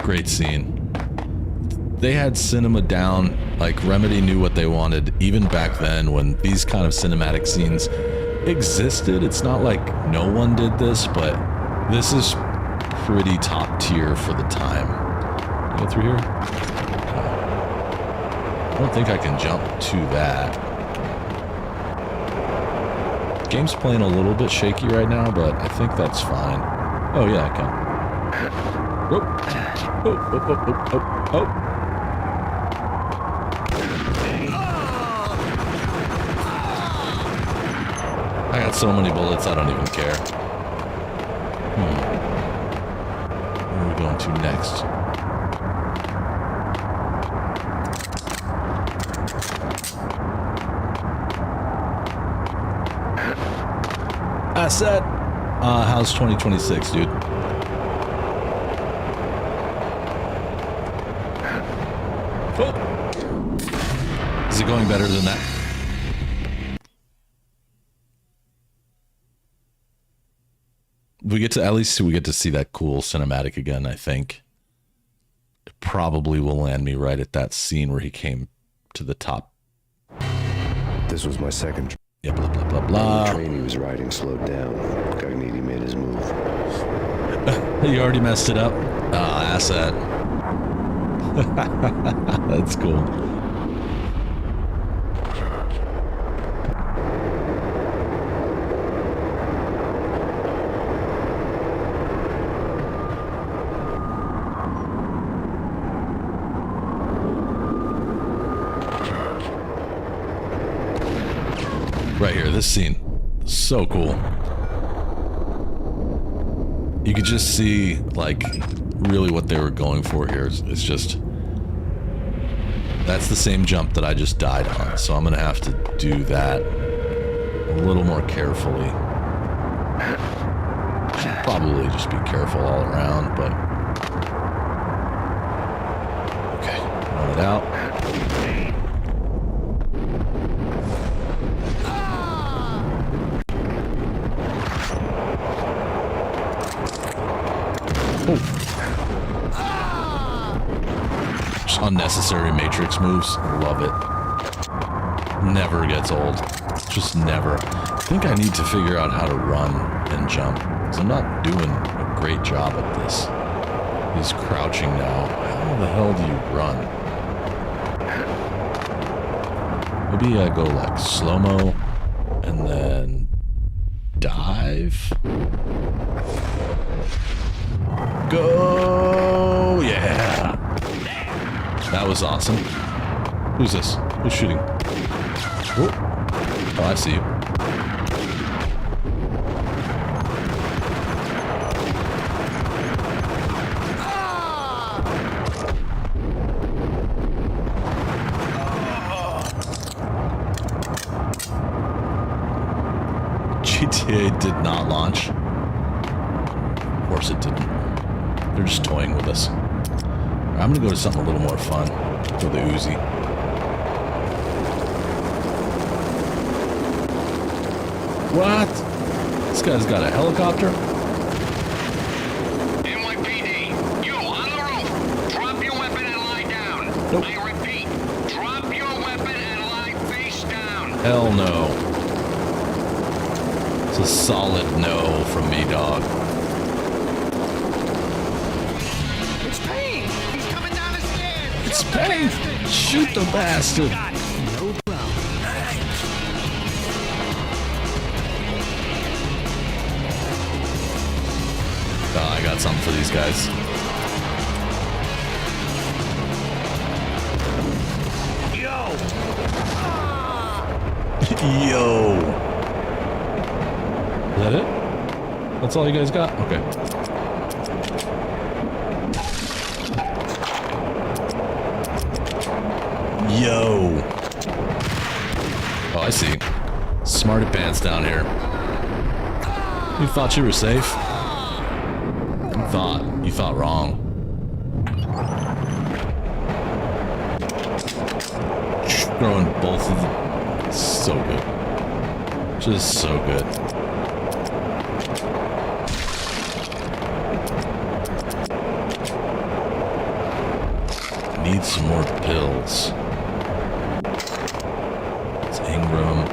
Great scene. They had cinema down. Like, Remedy knew what they wanted even back then when these kind of cinematic scenes existed. It's not like no one did this, but this is pretty top tier for the time. Go through here? I don't think I can jump to that. Game's playing a little bit shaky right now, but I think that's fine. Oh yeah, I can. Whoop. Oh, oh, oh, oh, oh, oh. I got so many bullets, I don't even care. Where are we going to next? Asset. How's 2026, dude? Oh. Is it going better than that? At least we get to see that cool cinematic again, I think. It probably will land me right at that scene where he came to the top. This was my second. Yeah, blah, blah, blah, blah. The train he was riding slowed down. Cogniti made his move. You already messed it up? Ah, asset. That's cool. Right here, this scene, so cool. You could just see, like, really what they were going for here. It's just, that's the same jump that I just died on, so I'm gonna have to do that a little more carefully. Should probably just be careful all around, but okay, run it out. Just unnecessary Matrix moves. Love it. Never gets old. Just never. I think I need to figure out how to run and jump, because I'm not doing a great job at this. He's crouching now. How the hell do you run? Maybe I go like slow-mo and then dive. Go! That was awesome. Who's this? Who's shooting? Oh, I see you. GTA did not launch. Of course it didn't. They're just toying with us. I'm gonna go to something a little more fun. Go the Uzi. What? This guy's got a helicopter? NYPD, you on the roof. Drop your weapon and lie down. Nope. I repeat, drop your weapon and lie face down. Hell no. It's a solid no from me, dog. It's Payne! He's coming down the stairs! It's Payne! Shoot the bastard! Oh, I got something for these guys. Yo! Yo! Is that it? That's all you guys got? Okay. Yo! Oh, I see. Smarty pants down here. You thought you were safe? You thought wrong. Throwing both of them. So good. Just so good. Need some more pills. It's Ingram.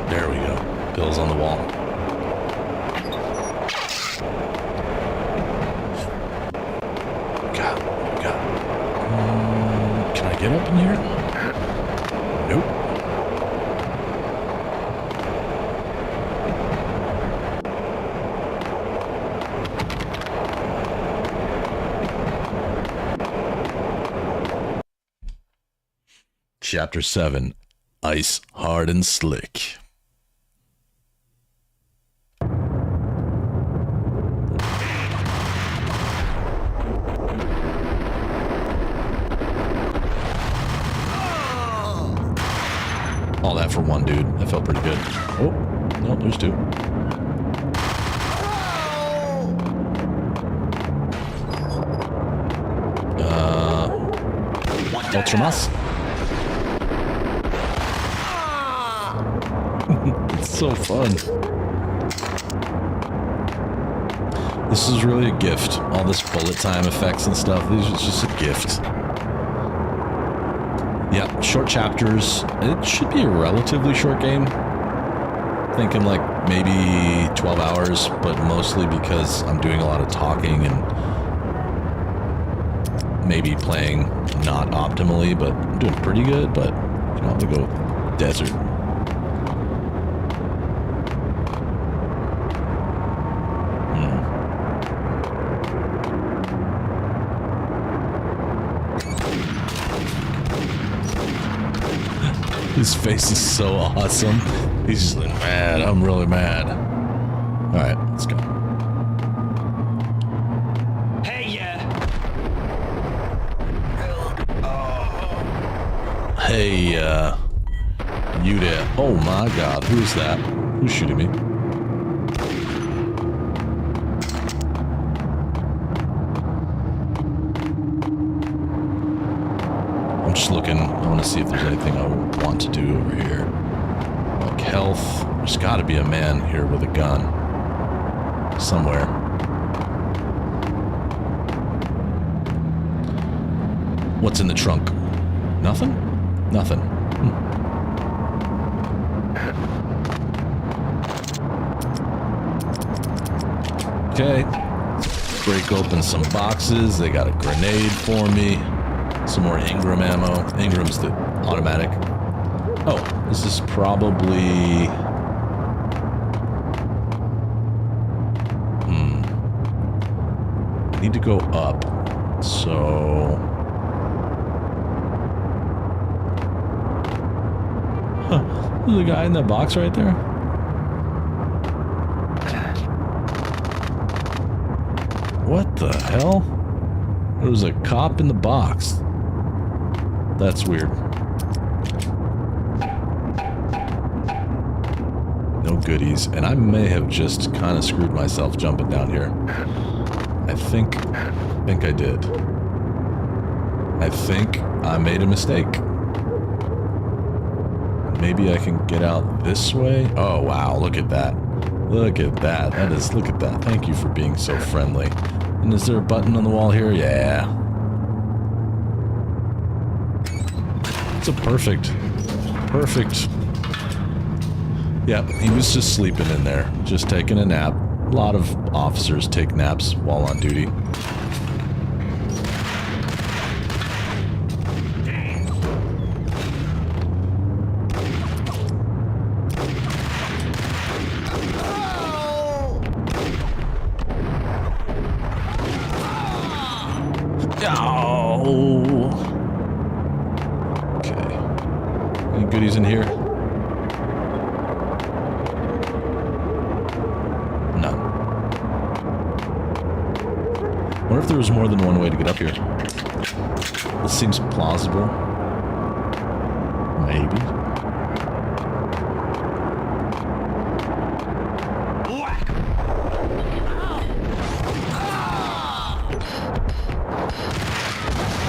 There we go. Pills on the wall. God. Can I get up in here? Nope. Chapter 7. Ice Hard and Slick. All that for one dude. That felt pretty good. Oh, no, there's two. Ultramas? It's so fun. This is really a gift. All this bullet time effects and stuff. These are just a gift. Yeah, short chapters. It should be a relatively short game. Thinking like maybe 12 hours, but mostly because I'm doing a lot of talking and maybe playing not optimally, but I'm doing pretty good. But you know, I'm gonna go desert. His face is so awesome. He's just like, mad. I'm really mad. Alright, let's go. Hey, Hey, you there. Oh my god, who's that? Who's shooting me? I'm just looking. I want to see if there's anything I want to do over here. Like health. There's got to be a man here with a gun. Somewhere. What's in the trunk? Nothing? Nothing. Okay. Break open some boxes. They got a grenade for me. Some more Ingram ammo. Ingram's the automatic. Oh, this is probably... I need to go up. So... Huh. There's a guy in that box right there. What the hell? There was a cop in the box. That's weird. No goodies. And I may have just kind of screwed myself jumping down here. I think I did. I think I made a mistake. Maybe I can get out this way. Oh, wow. Look at that. Look at that. That is, look at that. Thank you for being so friendly. And is there a button on the wall here? Yeah. It's a perfect. Yep, he was just sleeping in there. Just taking a nap. A lot of officers take naps while on duty. Goodies in here? None. Wonder if there was more than one way to get up here. This seems plausible. Maybe.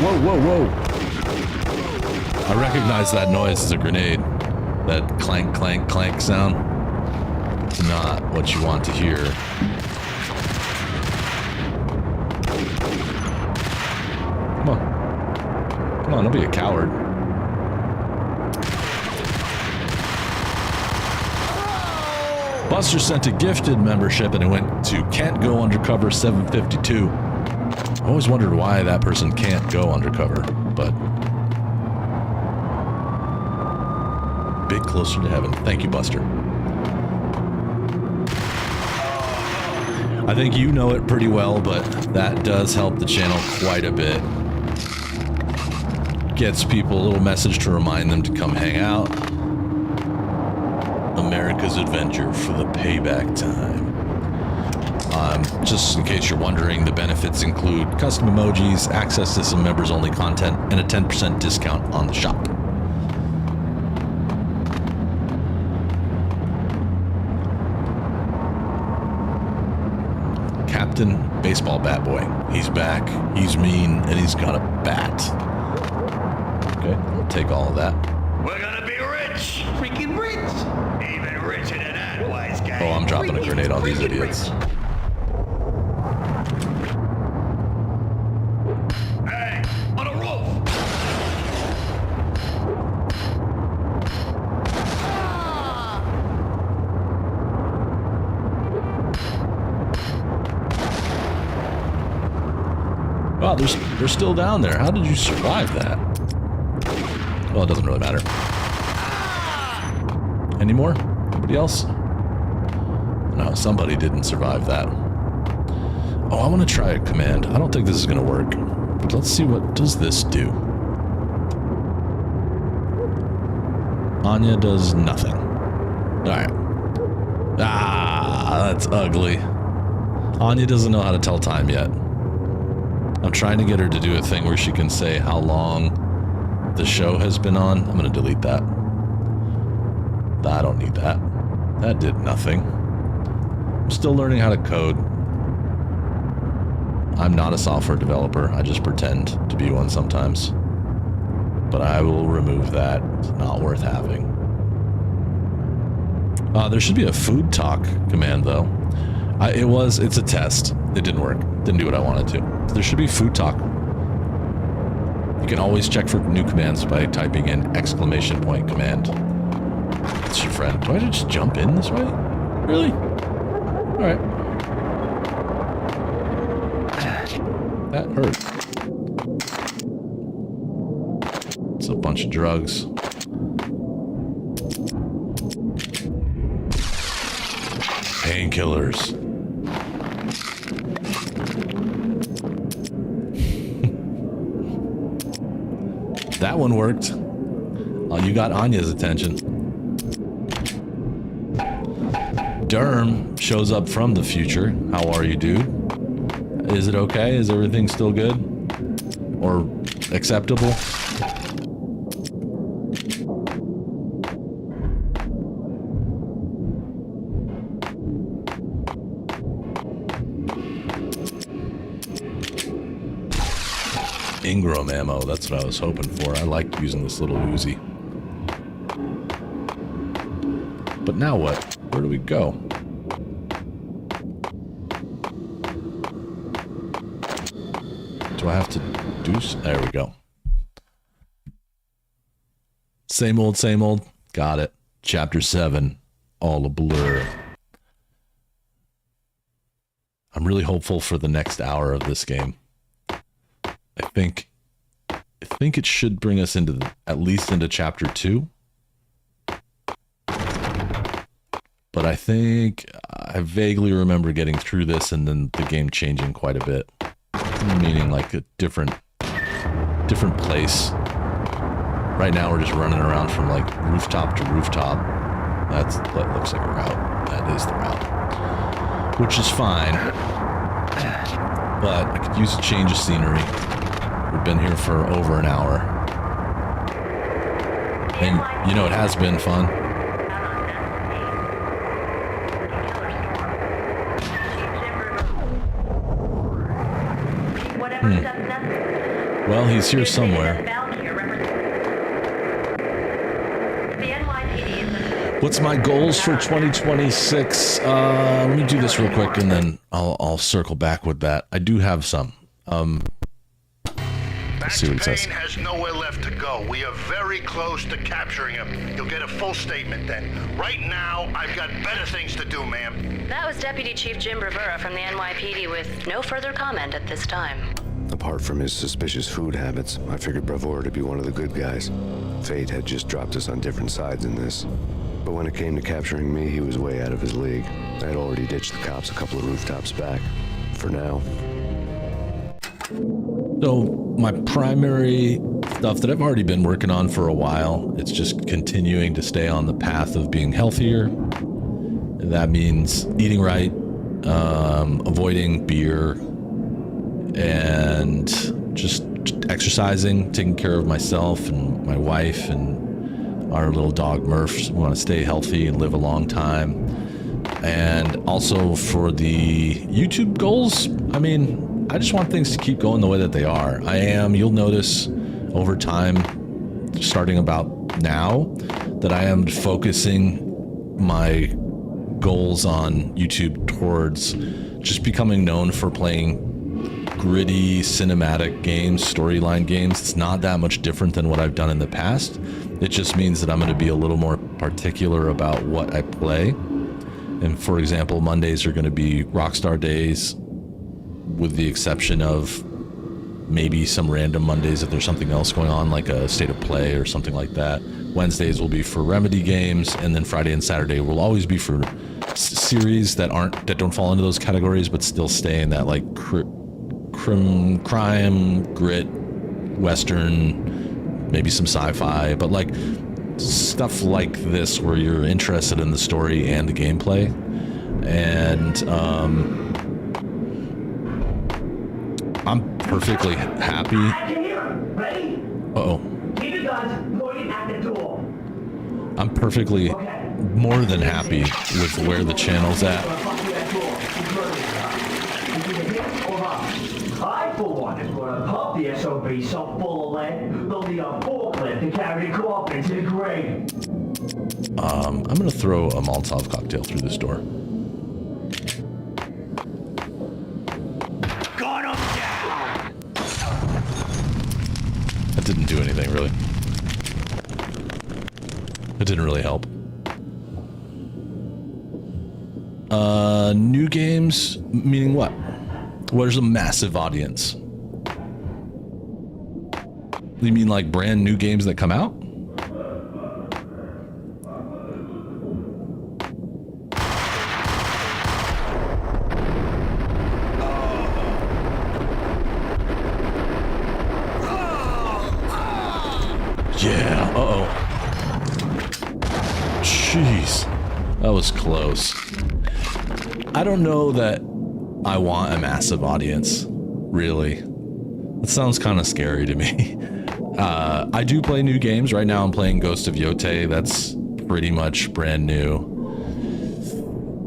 Whoa, whoa, whoa. I recognize that noise as a grenade. That clank, clank, clank sound. It's not what you want to hear. Come on. Come on, don't be a coward. Buster sent a gifted membership and it went to Can't Go Undercover 752. I always wondered why that person can't go undercover, but... bit closer to heaven. Thank you, Buster. I think you know it pretty well, but that does help the channel quite a bit. Gets people a little message to remind them to come hang out. America's Adventure for the payback time. Just in case you're wondering, the benefits include custom emojis, access to some members-only content, and a 10% discount on the shop. Captain Baseball Bat Boy. He's back, he's mean, and he's got a bat. Okay, I'll take all of that. We're gonna be rich! Freaking rich! Even richer than that, wise guy. Oh, I'm dropping a grenade on these idiots. Hey, on a roof! Wow, they're still down there. How did you survive that? Well, it doesn't really matter. Any more? Anybody else? No, somebody didn't survive that. Oh, I want to try a command. I don't think this is going to work. But let's see, what does this do? Anya does nothing. Alright. Ah, that's ugly. Anya doesn't know how to tell time yet. I'm trying to get her to do a thing where she can say how long the show has been on. I'm going to delete that. I don't need that. That did nothing. I'm still learning how to code. I'm not a software developer. I just pretend to be one sometimes. But I will remove that. It's not worth having. There should be a food talk command, though. It's a test. It didn't work. Didn't do what I wanted to. There should be food talk. You can always check for new commands by typing in !command. It's your friend. Do I just jump in this way? Really? Alright. That hurt. It's a bunch of drugs. Painkillers. That one worked. Oh, you got Anya's attention. Derm shows up from the future. How are you, dude? Is it okay? Is everything still good? Or acceptable? Ingram ammo, that's what I was hoping for. I like using this little Uzi. But now what? Where do we go? Do I have to do... There we go. Same old, same old. Got it. Chapter 7. All a blur. I'm really hopeful for the next hour of this game. I think it should bring us into at least into chapter 2. But I think I vaguely remember getting through this and then the game changing quite a bit. Meaning like a different place. Right now we're just running around from like rooftop to rooftop. That looks like a route. That is the route. Which is fine. But I could use a change of scenery. We've been here for over an hour. And, you know, it has been fun. Well, he's here somewhere. What's my goals for 2026? Let me do this real quick and then I'll circle back with that. I do have some. Max See what it says. Payne has nowhere left to go. We are very close to capturing him. You'll get a full statement then. Right now, I've got better things to do, ma'am. That was Deputy Chief Jim Rivera from the NYPD with no further comment at this time. Apart from his suspicious food habits, I figured Bravura to be one of the good guys. Fate had just dropped us on different sides in this. But when it came to capturing me, he was way out of his league. I had already ditched the cops a couple of rooftops back. For now. So my primary stuff that I've already been working on for a while, it's just continuing to stay on the path of being healthier. And that means eating right, avoiding beer, and just exercising, taking care of myself and my wife and our little dog Murph. We want to stay healthy and live a long time. And also for the YouTube goals, I mean, I just want things to keep going the way that they are. You'll notice over time, starting about now, that I am focusing my goals on YouTube towards just becoming known for playing gritty cinematic games, storyline games. It's not that much different than what I've done in the past. It just means that I'm going to be a little more particular about what I play. And for example, Mondays are going to be Rockstar days, with the exception of maybe some random Mondays if there's something else going on, like a state of play or something like that. Wednesdays will be for Remedy games, and then Friday and Saturday will always be for series that don't fall into those categories, but still stay in that like crime, grit, western, maybe some sci-fi, but like stuff like this where you're interested in the story and the gameplay. And I'm perfectly happy. Uh-oh. Keep your guns pointed at the door. I'm perfectly more than happy with where the channel's at. I, for one, am going to pump the SOB so full of lead, they'll need a forklift to carry the co-op into the grave. I'm going to throw a Molotov cocktail through this door. Got him down! That didn't do anything, really. It didn't really help. New games, meaning what? Where's a massive audience? You mean like brand new games that come out? Jeez. That was close. I don't know that I want a massive audience, really. That sounds kind of scary to me. I do play new games. Right now I'm playing Ghost of Yotei. That's pretty much brand new.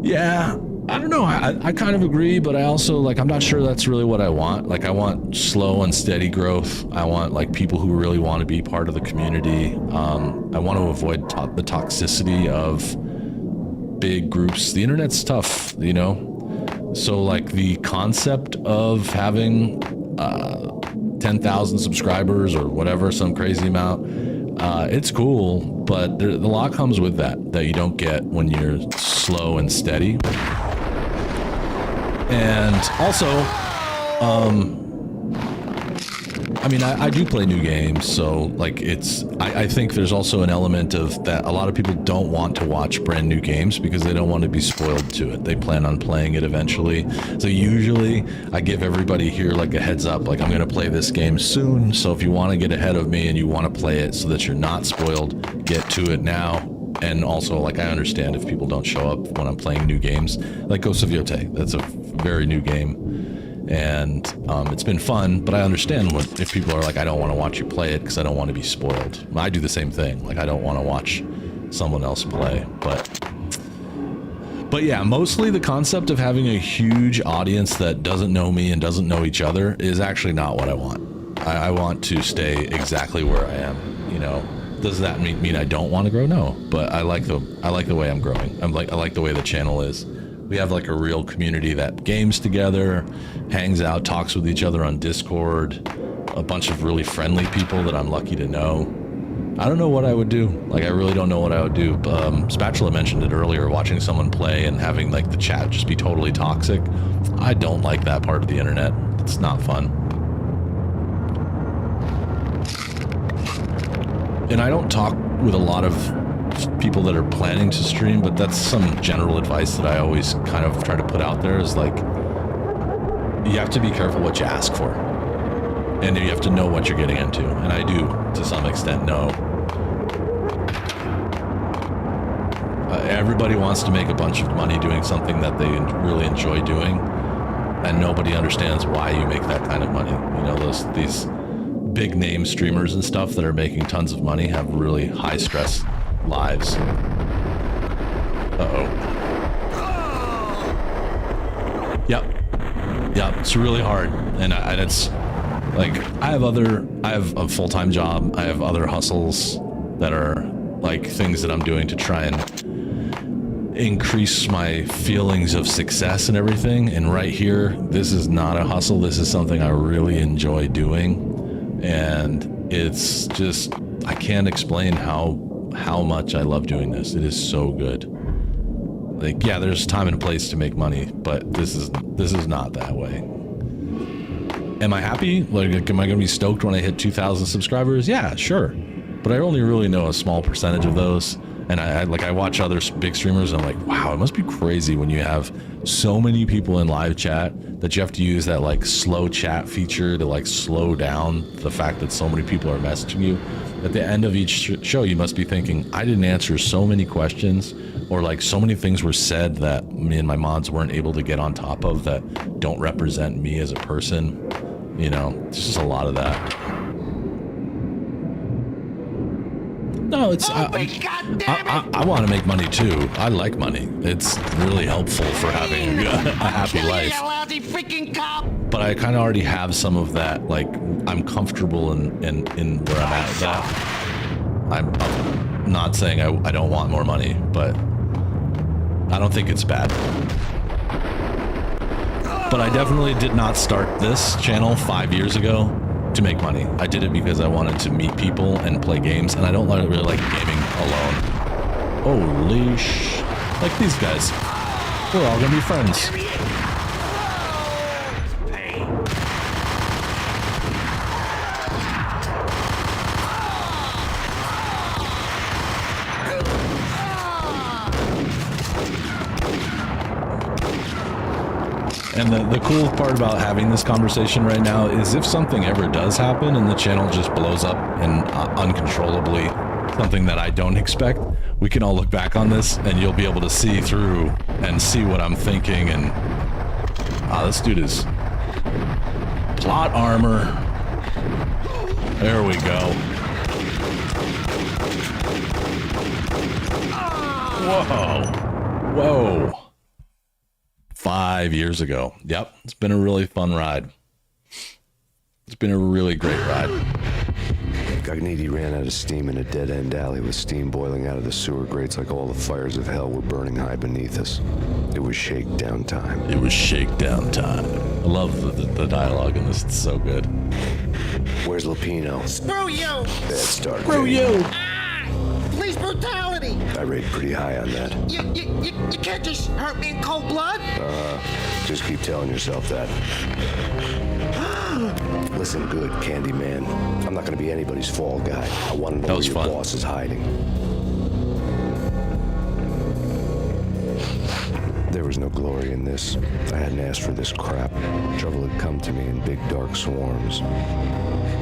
Yeah, I don't know. I kind of agree, but I also, like, I'm not sure that's really what I want. Like, I want slow and steady growth. I want, like, people who really want to be part of the community. I want to avoid the toxicity of big groups. The internet's tough, you know? So, like, the concept of having 10,000 subscribers or whatever, some crazy amount, it's cool, but a lot comes with that you don't get when you're slow and steady. And also, I mean, I do play new games, so, like, I think there's also an element of that a lot of people don't want to watch brand new games because they don't want to be spoiled to it. They plan on playing it eventually. So usually I give everybody here, like, a heads up, like, I'm going to play this game soon, so if you want to get ahead of me and you want to play it so that you're not spoiled, get to it now. And also, like, I understand if people don't show up when I'm playing new games, like Ghost of Yotei. That's a very new game, and it's been fun, but I understand if people are like, I don't want to watch you play it because I don't want to be spoiled. I do the same thing. Like, I don't want to watch someone else play, but yeah, mostly the concept of having a huge audience that doesn't know me and doesn't know each other is actually not what I want. I want to stay exactly where I am, you know. Does that mean I don't want to grow? No, but I like the way I'm growing. I like the way the channel is. We have, like, a real community that games together, hangs out, talks with each other on Discord, a bunch of really friendly people that I'm lucky to know. I don't know what I would do. Like, I really don't know what I would do. Spatula mentioned it earlier, watching someone play and having, like, the chat just be totally toxic. I don't like that part of the internet. It's not fun. And I don't talk with a lot of people that are planning to stream, but that's some general advice that I always kind of try to put out there is, like, you have to be careful what you ask for. And you have to know what you're getting into. And I do, to some extent, know. Everybody wants to make a bunch of money doing something that they really enjoy doing. And nobody understands why you make that kind of money. You know, these big name streamers and stuff that are making tons of money have really high stress lives. Uh-oh. Yep, it's really hard, and it's like I have a full-time job. I have other hustles that are, like, things that I'm doing to try and increase my feelings of success and everything. And right here, this is not a hustle. This is something I really enjoy doing. And it's just, I can't explain how much I love doing this. It is so good. Like, yeah, there's time and place to make money, but this is not that way. Am I happy? Like, am I gonna be stoked when I hit 2,000 subscribers? Yeah, sure. But I only really know a small percentage of those. And I watch other big streamers and I'm like, wow, it must be crazy when you have so many people in live chat that you have to use that, like, slow chat feature to, like, slow down the fact that so many people are messaging you. At the end of each show, you must be thinking, I didn't answer so many questions, or, like, so many things were said that me and my mods weren't able to get on top of that don't represent me as a person. You know, it's just a lot of that. No, it's I want to make money too. I like money. It's really helpful for having a happy life. But I kind of already have some of that. Like, I'm comfortable in where I'm at with that. I'm not saying I don't want more money, but I don't think it's bad. But I definitely did not start this channel 5 years ago to make money. I did it because I wanted to meet people and play games, and I don't really like gaming alone. Holy like these guys. We're all gonna be friends. And the cool part about having this conversation right now is if something ever does happen and the channel just blows up and uncontrollably, something that I don't expect, we can all look back on this and you'll be able to see through and see what I'm thinking. And this dude is plot armor. There we go. Whoa. Whoa. 5 years ago. Yep. It's been a really fun ride. It's been a really great ride. Cogniti ran out of steam in a dead-end alley with steam boiling out of the sewer grates like all the fires of hell were burning high beneath us. It was shakedown time. It was shakedown time. I love the dialogue in this. It's so good. Where's Lupino? Screw you! Bad start. Screw you! Police brutality! I rate pretty high on that. You can't just hurt me in cold blood? Just keep telling yourself that. Listen good, Candyman. I'm not gonna be anybody's fall guy. I want to know where your boss is hiding. There was no glory in this. I hadn't asked for this crap. Trouble had come to me in big dark swarms.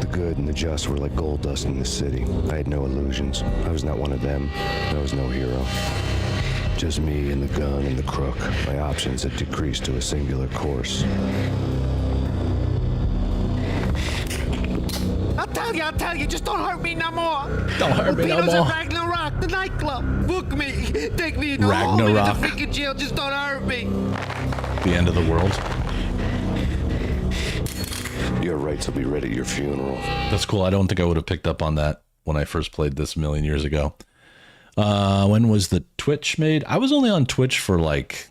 The good and the just were like gold dust in the city. I had no illusions. I was not one of them. I was no hero. Just me and the gun and the crook. My options had decreased to a singular course. I'll tell you, just don't hurt me no more. Don't hurt me no Lupino's more. at Ragnarok, the nightclub. Book me. Take me in the home in the Ragnarok. freaking jail. Just don't hurt me. The end of the world. Your rights will be read at your funeral. That's cool. I don't think I would have picked up on that when I first played this a million years ago. When was the Twitch made? I was only on Twitch for like,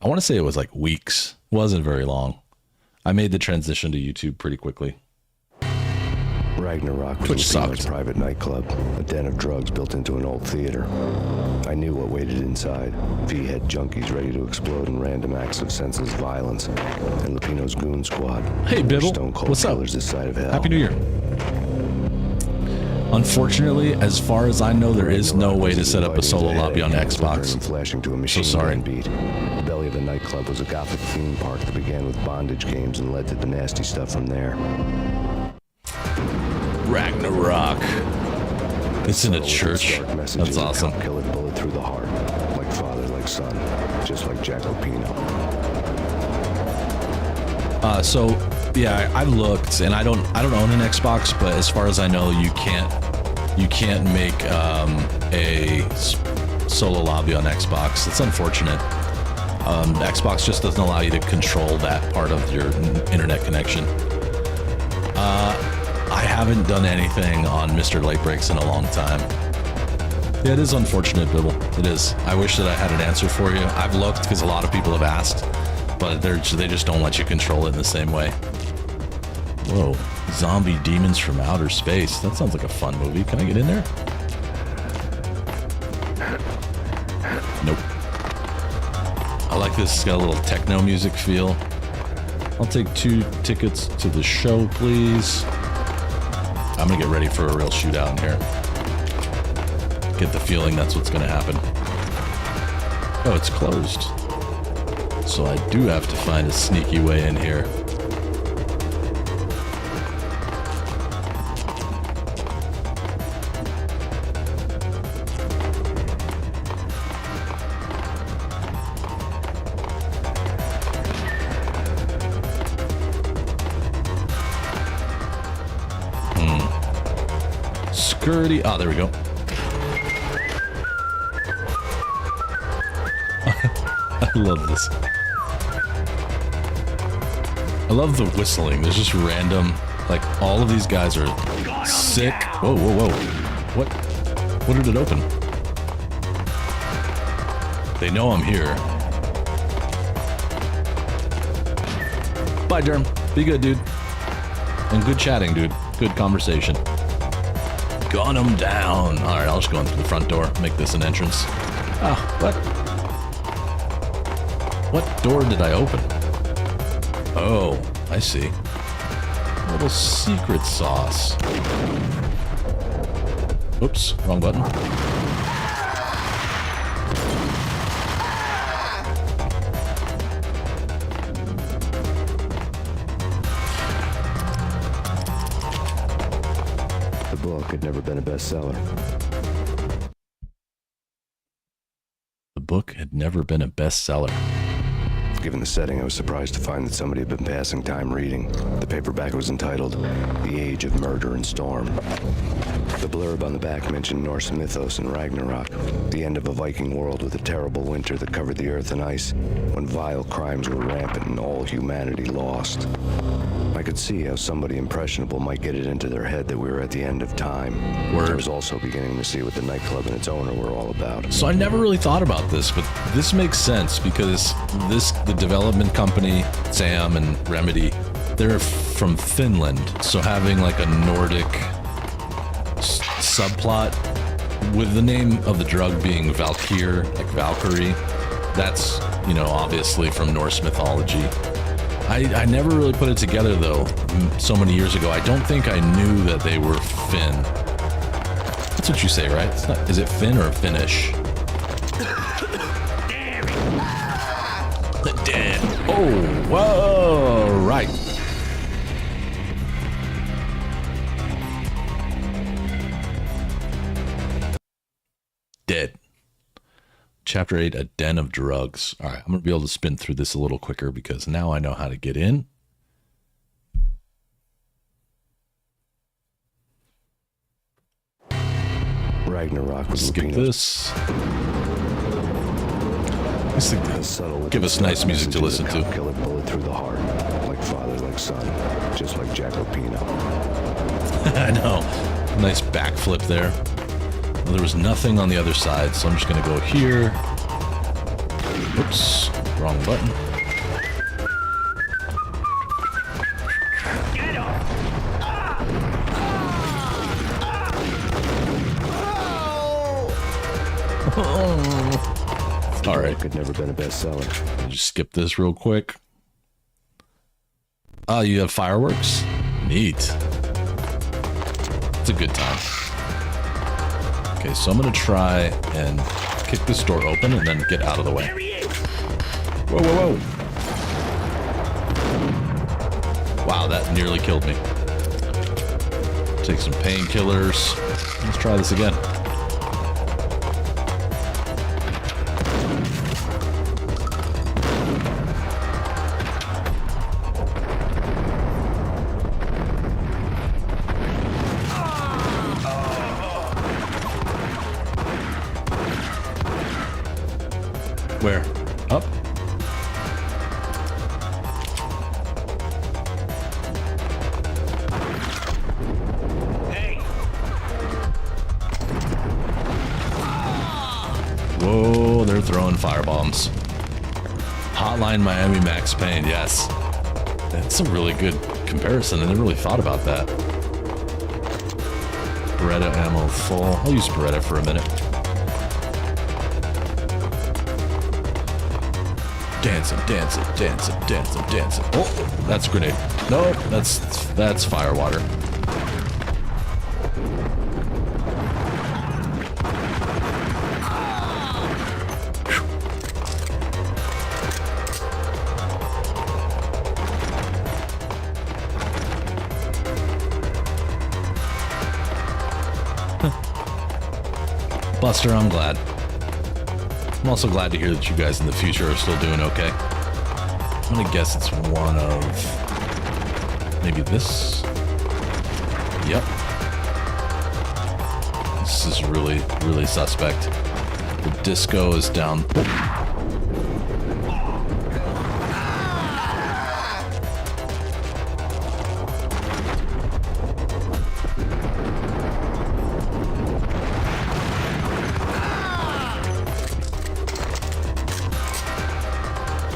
I want to say it was like weeks. Wasn't very long. I made the transition to YouTube pretty quickly. Ragnarok was Twitch Lupino's sucked. private nightclub, a den of drugs built into an old theater. I knew what waited inside. V-head junkies ready to explode in random acts of senseless violence, and Lupino's goon squad. Hey, Bibble. Stone cold What's up? killers this side of hell. Happy New Year. Unfortunately, as far as I know, there is no way to set up a solo lobby on Xbox. Flashing to a So machine sorry. gun beat. The belly of the nightclub was a gothic theme park that began with bondage games and led to the nasty stuff from there. Ragnarok. It's in a church. That's awesome. Killer bullet through the heart, like father, like son, just like Jack Lupino. So yeah, I looked, and I don't own an Xbox, but as far as I know, you can't make a solo lobby on Xbox. It's unfortunate. Xbox just doesn't allow you to control that part of your internet connection. I haven't done anything on Mr. Late Breaks in a long time. Yeah, it is unfortunate, Bibble. It is. I wish that I had an answer for you. I've looked because a lot of people have asked, but they just don't let you control it in the same way. Whoa. Zombie demons from outer space. That sounds like a fun movie. Can I get in there? Nope. I like this. It's got a little techno music feel. I'll take 2 tickets to the show, please. I'm gonna get ready for a real shootout in here. Get the feeling that's what's gonna happen. Oh, it's closed. So I do have to find a sneaky way in here. Security. Oh, there we go. I love this. I love the whistling. There's just random, like, all of these guys are sick. Whoa, whoa, whoa. What did it open? They know I'm here. Bye, Derm. Be good, dude. And good chatting, dude. Good conversation. Gun them down. All right, I'll just go in through the front door. Make this an entrance. Oh, what? What door did I open? Oh, I see. A little secret sauce. Oops, wrong button. The book had never been a bestseller. book had never been a bestseller. Given the setting, I was surprised to find that somebody had been passing time reading. The paperback was entitled The Age of Murder and Storm. The blurb on the back mentioned Norse mythos and Ragnarok, the end of a Viking world with a terrible winter that covered the earth in ice, when vile crimes were rampant and all humanity lost. I could see how somebody impressionable might get it into their head that we were at the end of time. Word. I was also beginning to see what the nightclub and its owner were all about. So I never really thought about this, but this makes sense because the development company, Sam and Remedy, they're from Finland. So having like a Nordic subplot with the name of the drug being Valkyr, like Valkyrie, that's, you know, obviously from Norse mythology. I never really put it together though, so many years ago. I don't think I knew that they were Finn. That's what you say, right? It's not, is it Finn or Finnish? Damn. Oh, whoa, right. Dead. Chapter 8, A Den of Drugs. All right, I'm going to be able to spin through this a little quicker because now I know how to get in. Ragnarok was Skip this. Give us nice music to listen to. Killer bullet through the heart, like father, like son, just like Jack Lupino. I know. Nice backflip there. Well, there was nothing on the other side, so I'm just going to go here. Oops, wrong button. All right. Could never been a bestseller. Just skip this real quick. Oh, you have fireworks? Neat. It's a good time. Okay, so I'm gonna try and kick this door open and then get out of the way. Whoa, whoa, whoa. Wow, that nearly killed me. Take some painkillers. Let's try this again. Where? Up? Hey. Whoa, they're throwing firebombs. Hotline Miami Max Payne, yes. That's a really good comparison. I never really thought about that. Beretta ammo full. I'll use Beretta for a minute. Dancing, dancing, dancing, dancing, dancing. Oh, that's a grenade. No, that's fire water. Buster, I'm glad. I'm also glad to hear that you guys in the future are still doing okay. I'm gonna guess it's one of maybe this. Yep. This is really, really suspect. The disco is down.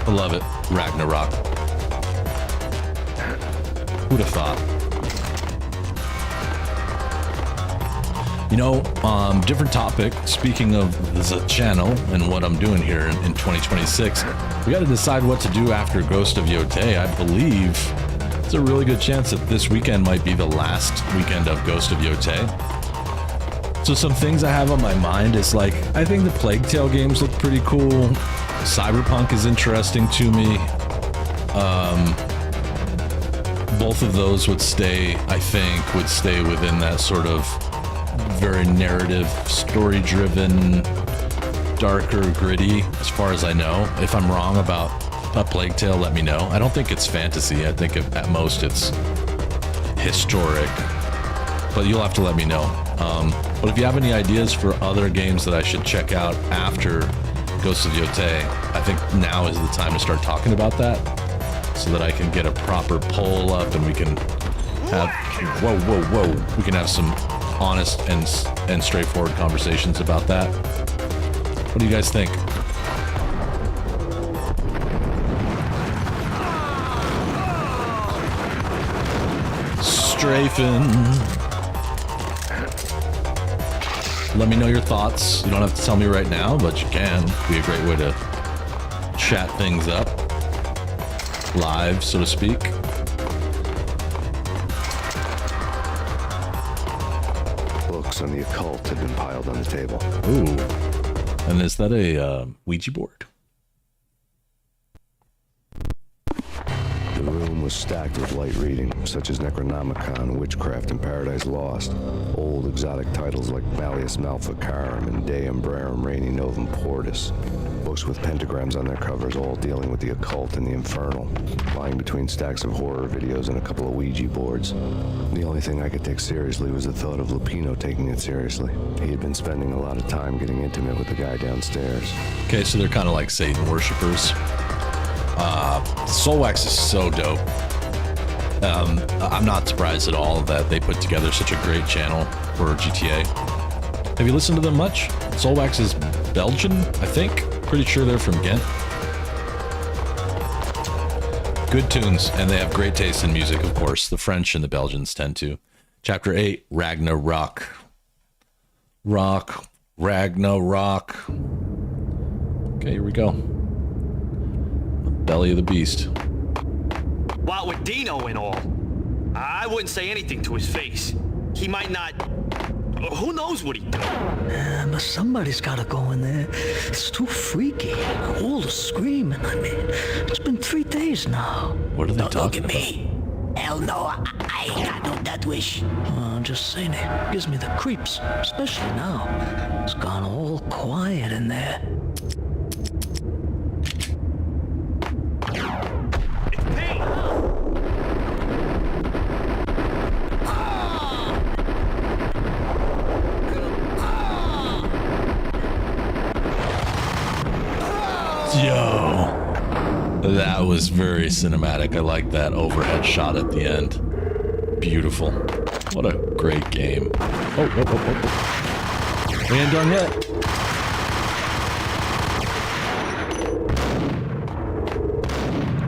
I love it. Ragnarok. Who'd have thought? You know, different topic. Speaking of the channel and what I'm doing here in 2026, we got to decide what to do after Ghost of Yotei. I believe it's a really good chance that this weekend might be the last weekend of Ghost of Yotei. So some things I have on my mind is like, I think the Plague Tale games look pretty cool. Cyberpunk is interesting to me. Both of those would stay within that sort of very narrative, story-driven darker, gritty, as far as I know. If I'm wrong about A Plague Tale, let me know. I don't think it's fantasy. I think at most it's historic. But you'll have to let me know. But if you have any ideas for other games that I should check out after Ghosts of Yotei, I think now is the time to start talking about that, so that I can get a proper poll up and we can have we can have some honest and straightforward conversations about that. What do you guys think? Strafing. Let me know your thoughts. You don't have to tell me right now, but you can. It'd be a great way to chat things up. Live, so to speak. Books on the occult had been piled on the table. Ooh. And is that a Ouija board? The room was stacked with light reading, such as Necronomicon, Witchcraft, and Paradise Lost. Old exotic titles like Malleus Maleficarum and De Umbrarum Reini Novum Portus. Books with pentagrams on their covers, all dealing with the occult and the infernal, lying between stacks of horror videos and a couple of Ouija boards. The only thing I could take seriously was the thought of Lupino taking it seriously. He had been spending a lot of time getting intimate with the guy downstairs. Okay, so they're kind of like Satan worshippers. Soulwax is so dope. I'm not surprised at all that they put together such a great channel for GTA. Have you listened to them much? Soulwax is Belgian, I think. Pretty sure they're from Ghent. Good tunes, and they have great taste in music, of course. The French and the Belgians tend to. Chapter 8, Ragnarok. Ragnarok. Okay, here we go. Belly of the beast. What with Dino and all, I wouldn't say anything to his face. He might not. Who knows what he'd do? But somebody's gotta go in there. It's too freaky. All the screaming. I mean, it's been 3 days now. What are they talking about? Look at me. Hell no, I ain't got no death wish. I'm just saying, it gives me the creeps, especially now. It's gone all quiet in there. Yo, that was very cinematic. I like that overhead shot at the end. Beautiful. What a great game. Oh. We ain't done yet.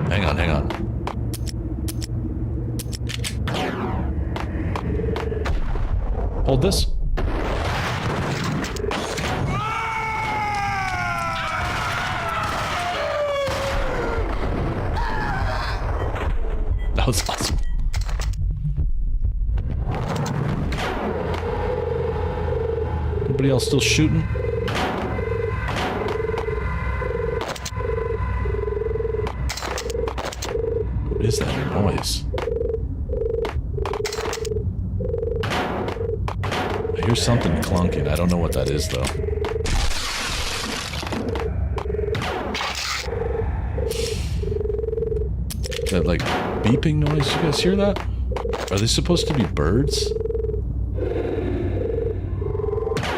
Hang on. Hold this. That was awesome. Anybody else still shooting? What is that noise? I hear something clunking. I don't know what that is, though. That, like, beeping noise? You guys hear that? Are they supposed to be birds?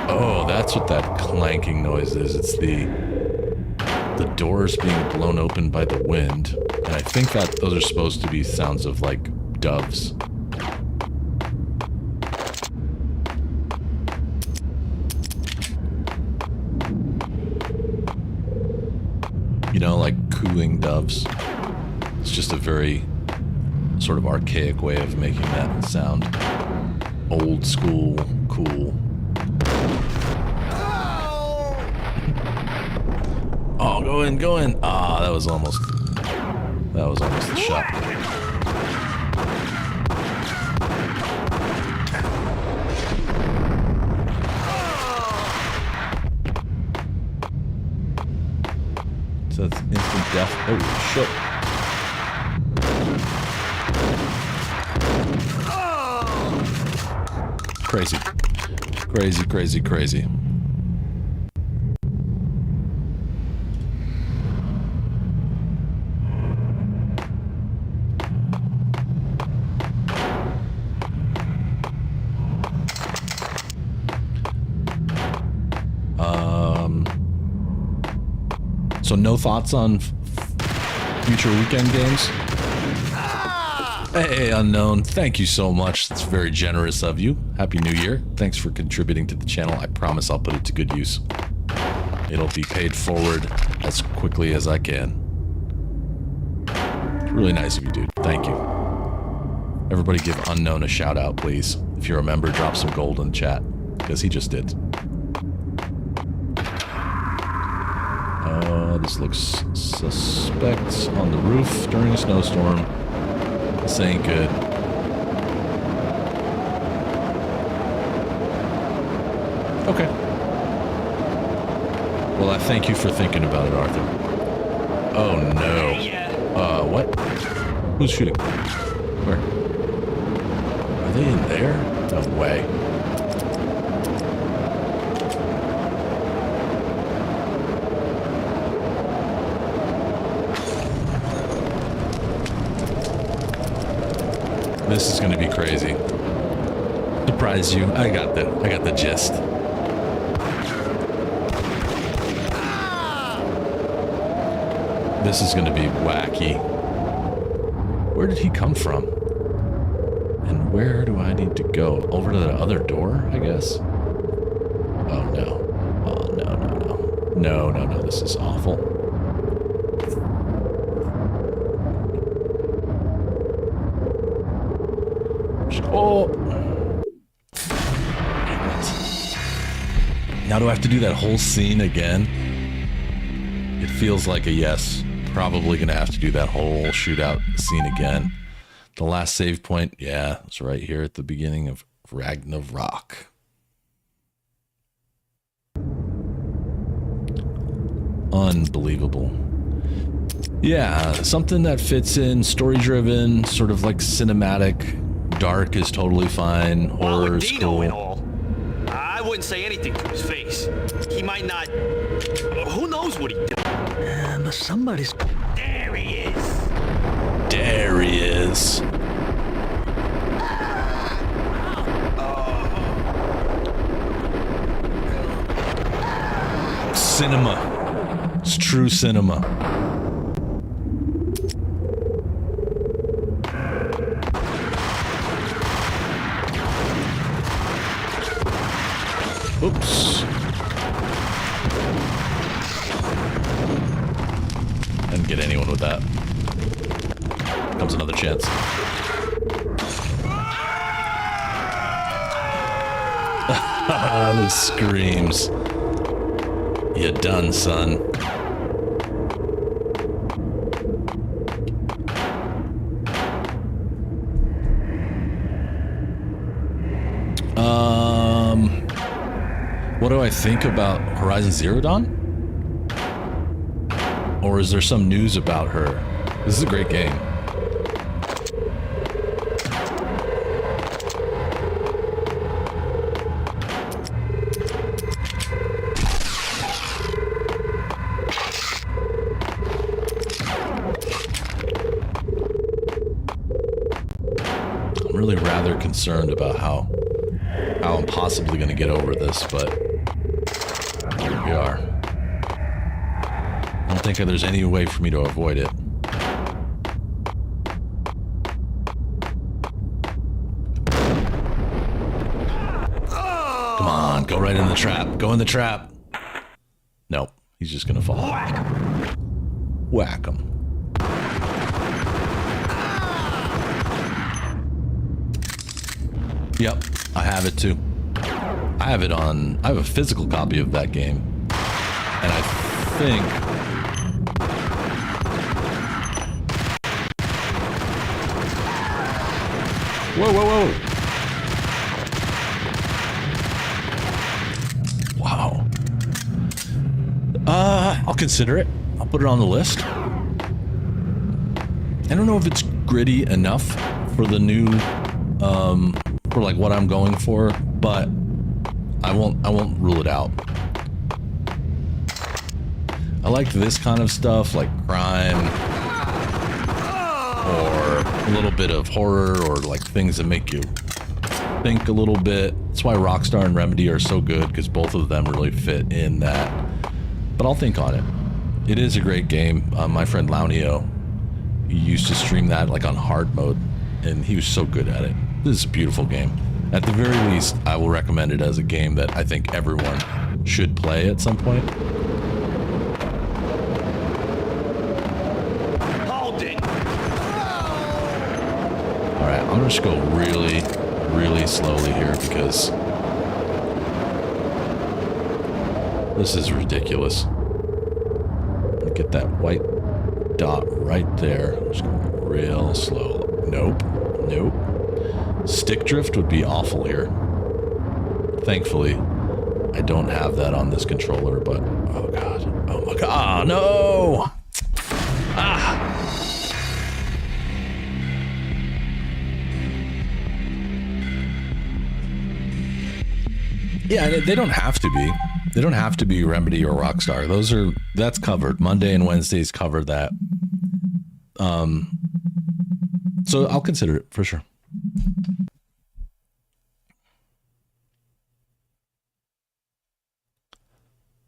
Oh, that's what that clanking noise is. It's the doors being blown open by the wind. And I think that those are supposed to be sounds of, like, doves. You know, like cooing doves. It's just a very sort of archaic way of making that sound. Old school, cool. Oh, go in. Ah, that was almost the shot. So that's instant death. Oh, shit. Crazy. So no thoughts on future weekend games? Hey, Unknown, thank you so much. That's very generous of you. Happy New Year. Thanks for contributing to the channel. I promise I'll put it to good use. It'll be paid forward as quickly as I can. Really nice of you, dude. Thank you. Everybody give Unknown a shout out, please. If you're a member, drop some gold in the chat, because he just did. This looks suspect on the roof during a snowstorm. This ain't good. Okay. Well, I thank you for thinking about it, Arthur. Oh, no. What? Who's shooting? Where? Are they in there? No way. This is gonna be crazy. Surprise you. I got the gist. This is gonna be wacky. Where did he come from? And where do I need to go? Over to the other door, I guess? Oh no. Oh no, no, no. No, no, no, this is awful. Oh! Now do I have to do that whole scene again? It feels like a yes. Probably gonna have to do that whole shootout scene again. The last save point, yeah, it's right here at the beginning of Ragnarok. Unbelievable. Yeah, something that fits in, story-driven, sort of like cinematic. Dark is totally fine. Horror is cool. And all, I wouldn't say anything to his face. He might not. Who knows what he did? But somebody's. There he is. There he is. Cinema. It's true cinema. Oops. Didn't get anyone with that. Comes another chance. The screams. You done, son. What do I think about Horizon Zero Dawn? Or is there some news about her? This is a great game. I'm really rather concerned about how I'm possibly going to get over this, but here we are. I don't think there's any way for me to avoid it. Come on, go right in the trap. Go in the trap. Nope, he's just going to fall. Whack him. Yep, I have it too. I have a physical copy of that game. And I think... Whoa, whoa, whoa. Wow. I'll consider it. I'll put it on the list. I don't know if it's gritty enough for the new, for like what I'm going for, but I won't rule it out. I like this kind of stuff, like crime, or a little bit of horror, or like things that make you think a little bit. That's why Rockstar and Remedy are so good, because both of them really fit in that. But I'll think on it. It is a great game. My friend Launio used to stream that like on hard mode, and he was so good at it. This is a beautiful game. At the very least, I will recommend it as a game that I think everyone should play at some point. Hold it. Alright, I'm gonna just go really, really slowly here because this is ridiculous. Get that white dot right there. Just go real slow. Nope. Nope. Stick drift would be awful here. Thankfully, I don't have that on this controller, but oh god. Oh my god. Ah, no! Ah! Yeah, they don't have to be. They don't have to be Remedy or Rockstar. That's covered. Monday and Wednesdays cover that. So I'll consider it for sure.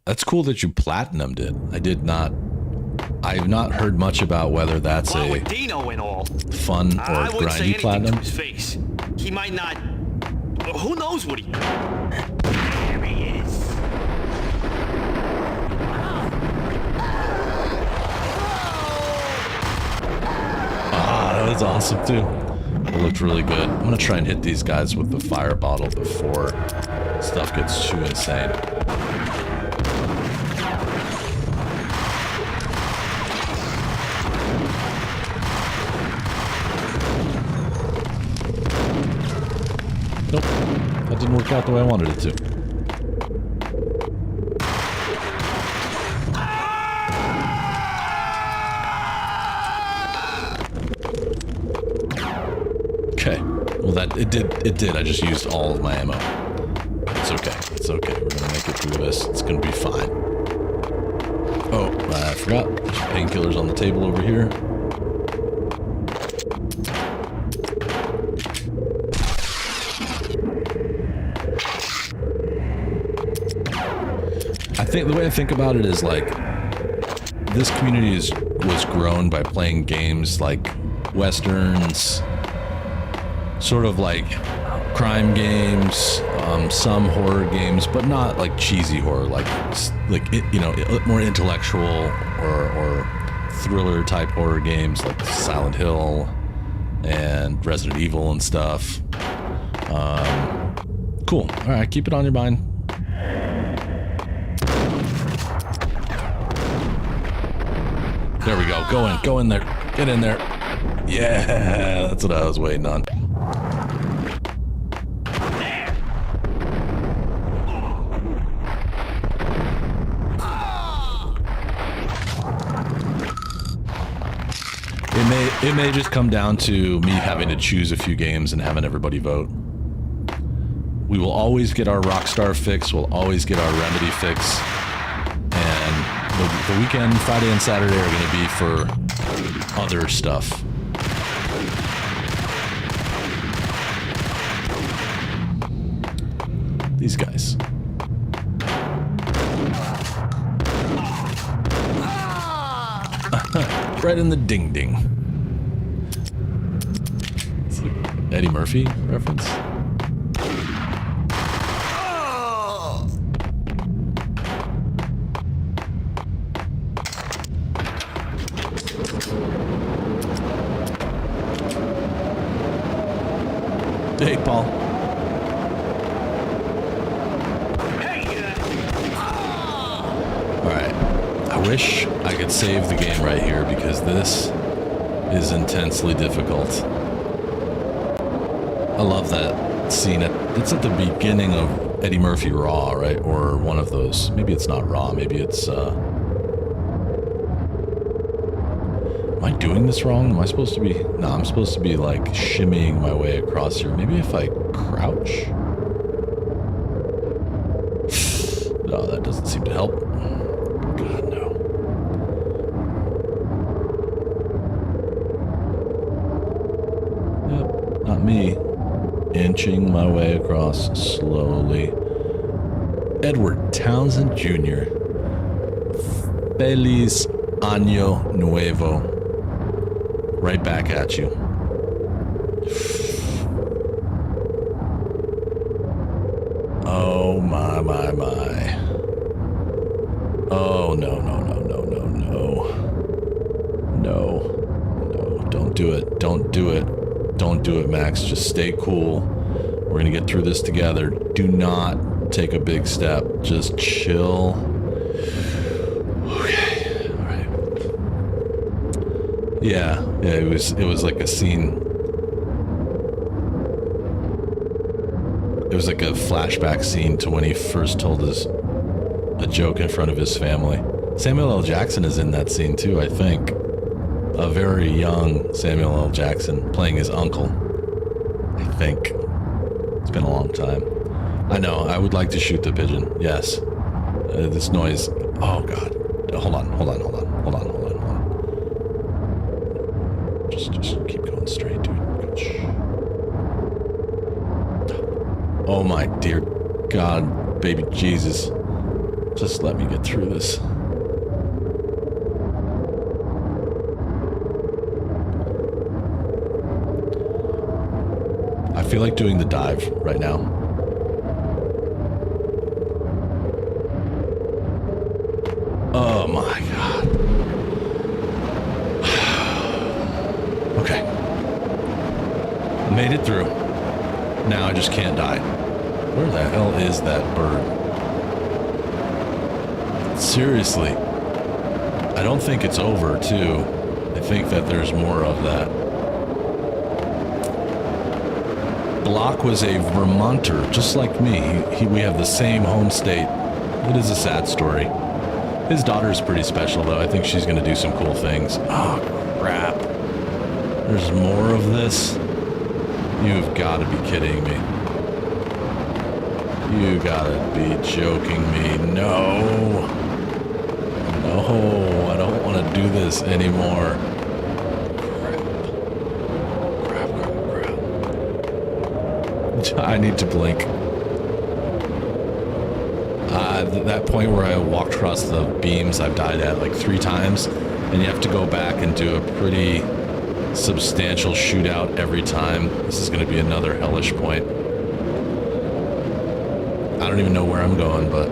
That's cool that you platinumed it. I've not heard much about whether that's Well, a with Dino and all, fun or I wouldn't say grindy anything platinum. to his face. He might not. Who knows what he? There he is. Ah, that was awesome too. It looked really good. I'm gonna try and hit these guys with the fire bottle before stuff gets too insane. Nope, that didn't work out the way I wanted it to. Okay, well it did. I just used all of my ammo. It's okay. It's okay. We're gonna make it through this. It's gonna be fine. Oh, I forgot. There's painkillers on the table over here. I think the way I think about it is like this community was grown by playing games like Westerns, sort of like crime games, some horror games, but not like cheesy horror, like you know, more intellectual or thriller type horror games like Silent Hill and Resident Evil and stuff. Cool. All right, keep it on your mind. There we go. Go in there. Get in there. Yeah, that's what I was waiting on. It may just come down to me having to choose a few games and having everybody vote. We will always get our Rockstar fix. We'll always get our Remedy fix. And the weekend, Friday and Saturday, are going to be for other stuff. These guys. Right in the ding-ding. It's like Eddie Murphy reference. Hey, Paul. Alright. I wish I could save the game right here because this is intensely difficult. I love that scene. It's at the beginning of Eddie Murphy Raw, right? Or one of those. Maybe it's not Raw. Maybe it's, Am I doing this wrong? Am I supposed to be... No, I'm supposed to be, like, shimmying my way across here. Maybe if I crouch? No, that doesn't seem to help. God, no. Yep, not me. Inching my way across slowly. Edward Townsend Jr. Feliz Año Nuevo. Right back at you. Oh my. Oh no. No, don't do it. Don't do it, Max. Just stay cool. We're gonna get through this together. Do not take a big step. Just chill. Okay, all right. Yeah, it was like a scene. It was like a flashback scene to when he first told a joke in front of his family. Samuel L. Jackson is in that scene too, I think. A very young Samuel L. Jackson playing his uncle, I think. It's been a long time. I know, I would like to shoot the pigeon, yes. This noise, oh God. Hold on. Just keep going straight, dude. Shh. Oh my dear God, baby Jesus. Just let me get through this. I feel like doing the dive right now. Oh my God. Okay. Made it through. Now I just can't die. Where the hell is that bird? Seriously. I don't think it's over, too. I think that there's more of that. Block was a Vermonter, just like me. We have the same home state. It is a sad story. His daughter's pretty special, though. I think she's going to do some cool things. Oh, crap. There's more of this? You've got to be kidding me. You gotta be joking me. No, I don't want to do this anymore. Crap. I need to blink. That point where I walked across the beams, I've died at like 3 times, and you have to go back and do a pretty substantial shootout every time. This is going to be another hellish point. I don't even know where I'm going, but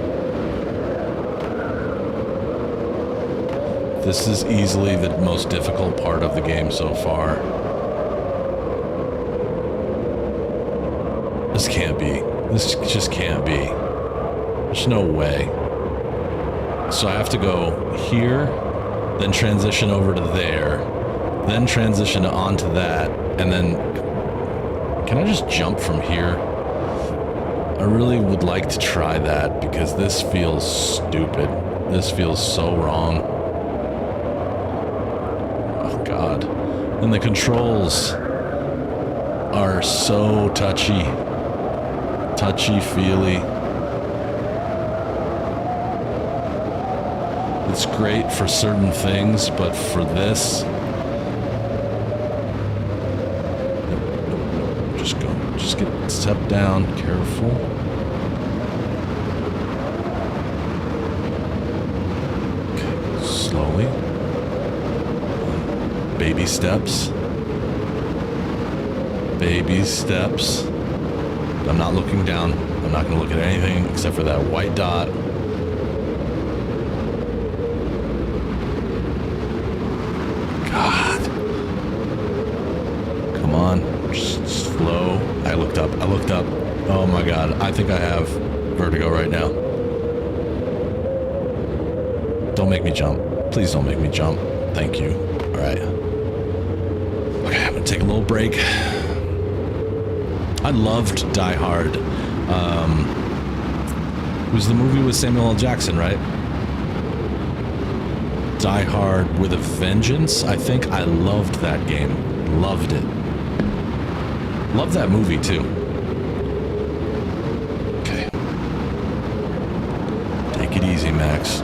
this is easily the most difficult part of the game so far. This can't be. This just can't be. There's no way. So I have to go here, then transition over to there, then transition onto that, and then... Can I just jump from here? I really would like to try that because this feels stupid. This feels so wrong. Oh God. And the controls are so touchy-feely. It's great for certain things, but for this... Just go. Just get step down, careful. Okay, slowly. Baby steps. Baby steps. I'm not looking down. I'm not going to look at anything except for that white dot. God. Come on. Just slow. I looked up. Oh my God. I think I have vertigo right now. Don't make me jump. Please don't make me jump. Thank you. All right. Okay, I'm gonna take a little break. I loved Die Hard. It was the movie with Samuel L. Jackson, right? Die Hard with a Vengeance. I think I loved that game. Loved it. Love that movie too. Okay. Take it easy, Max.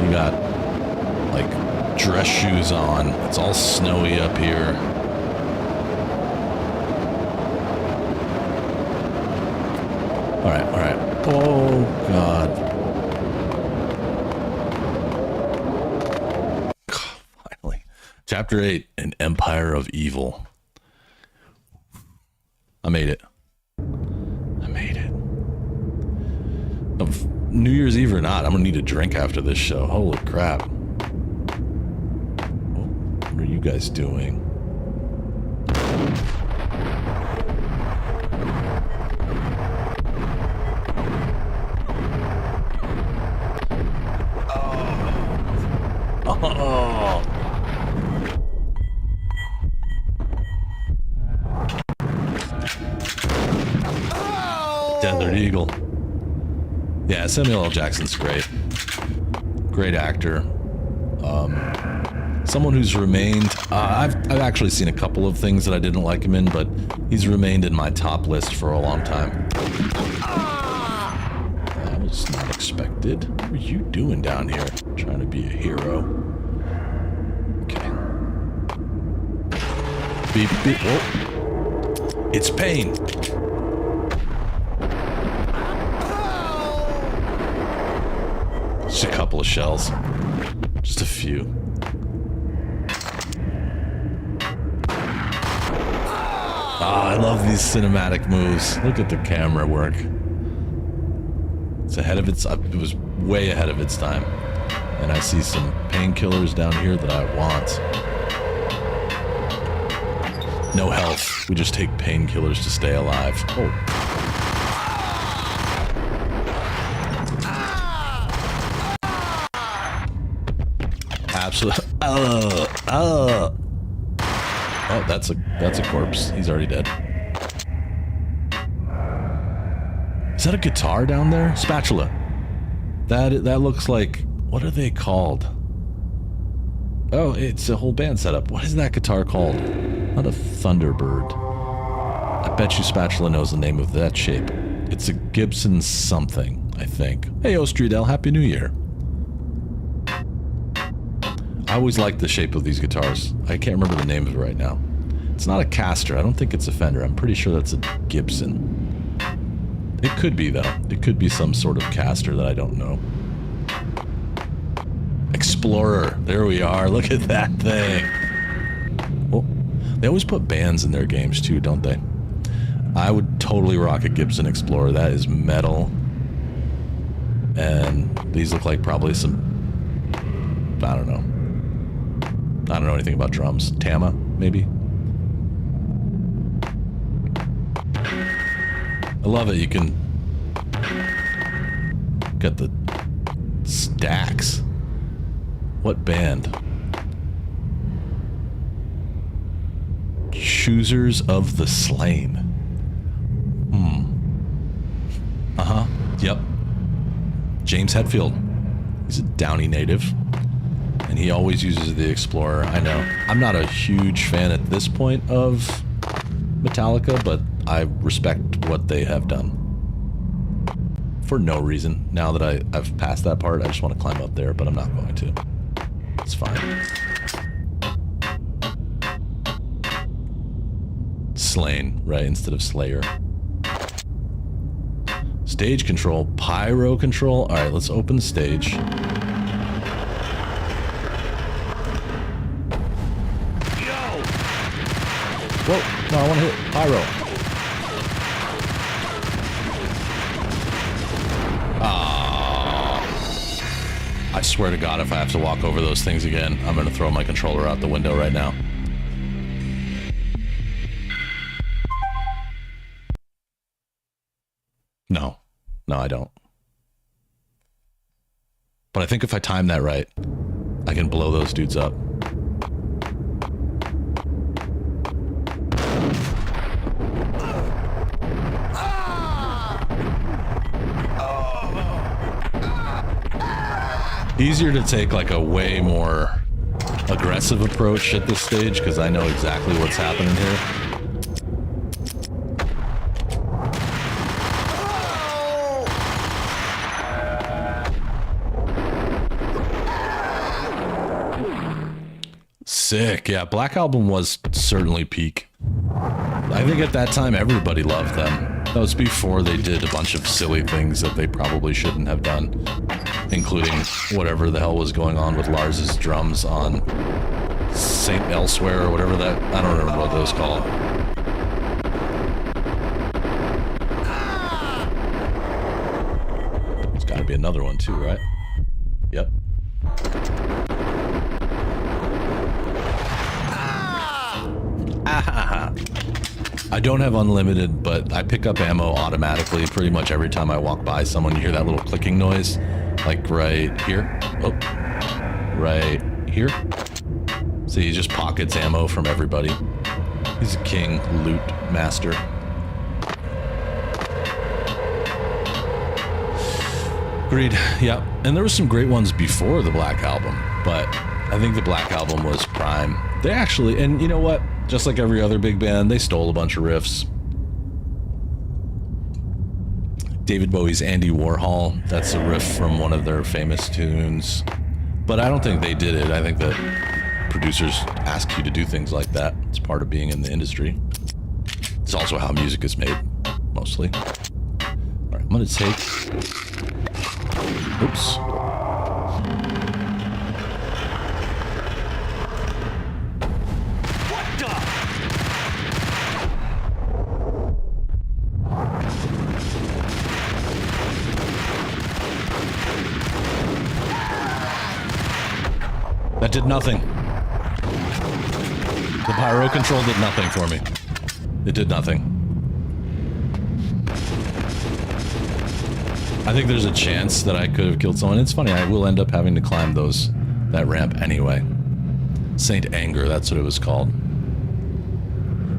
You got like dress shoes on. It's all snowy up here. All right. Oh God. Chapter 8, An Empire of Evil. I made it. New Year's Eve or not, I'm gonna need a drink after this show. Holy crap. What are you guys doing? Oh. Desert Eagle. Yeah, Samuel L. Jackson's great. Great actor. Someone who's remained... I've actually seen a couple of things that I didn't like him in, but he's remained in my top list for a long time. That was not expected. What are you doing down here? Trying to be a hero. Okay. Beep, beep. Whoa. It's Payne. Just a couple of shells. Just a few. I love these cinematic moves. Look at the camera work. It's ahead of its... It was way ahead of its time. And I see some painkillers down here that I want. No health. We just take painkillers to stay alive. Oh. Absolutely. Oh, that's a corpse. He's already dead. Is that a guitar down there? Spatula. That looks like... What are they called? Oh, it's a whole band setup. What is that guitar called? Not a Thunderbird. I bet you Spatula knows the name of that shape. It's a Gibson something, I think. Hey, Ostridel, Happy New Year. I always liked the shape of these guitars. I can't remember the name of it right now. It's not a Caster. I don't think it's a Fender. I'm pretty sure that's a Gibson. It could be, though. It could be some sort of Caster that I don't know. Explorer. There we are. Look at that thing. Oh, they always put bands in their games, too, don't they? I would totally rock a Gibson Explorer. That is metal. And these look like probably some... I don't know. I don't know anything about drums. Tama, maybe? I love it. You can get the stacks. What band? Choosers of the Slain. Uh-huh. Yep. James Hetfield. He's a Downey native. And he always uses the Explorer. I know. I'm not a huge fan at this point of Metallica, but I respect what they have done. For no reason. Now that I've passed that part, I just want to climb up there, but I'm not going to. It's fine. Slain, right, instead of Slayer. Stage control, pyro control. Alright, let's open the stage. Whoa, no, I want to hit pyro. I swear to God, if I have to walk over those things again, I'm going to throw my controller out the window right now. No, I don't. But I think if I time that right, I can blow those dudes up. Easier to take like a way more aggressive approach at this stage because I know exactly what's happening here. Sick. Yeah, Black Album was certainly peak. I think at that time everybody loved them. That was before they did a bunch of silly things that they probably shouldn't have done. Including whatever the hell was going on with Lars's drums on Saint Elsewhere or whatever that, I don't remember what those call. There's got to be another one too, right? Yep. I don't have unlimited, but I pick up ammo automatically pretty much every time I walk by someone. You hear that little clicking noise, like right here. Oh, right here. So he just pockets ammo from everybody. He's a king loot master. Agreed. Yeah, and there were some great ones before the Black Album, but I think the Black Album was prime. They actually, and you know what? Just like every other big band, they stole a bunch of riffs. David Bowie's Andy Warhol, that's a riff from one of their famous tunes. But I don't think they did it. I think that producers ask you to do things like that. It's part of being in the industry. It's also how music is made, mostly. All right, I'm gonna take... Oops. That did nothing. The pyro control did nothing for me. It did nothing. I think there's a chance that I could have killed someone. It's funny, I will end up having to climb that ramp anyway. Saint Anger, that's what it was called.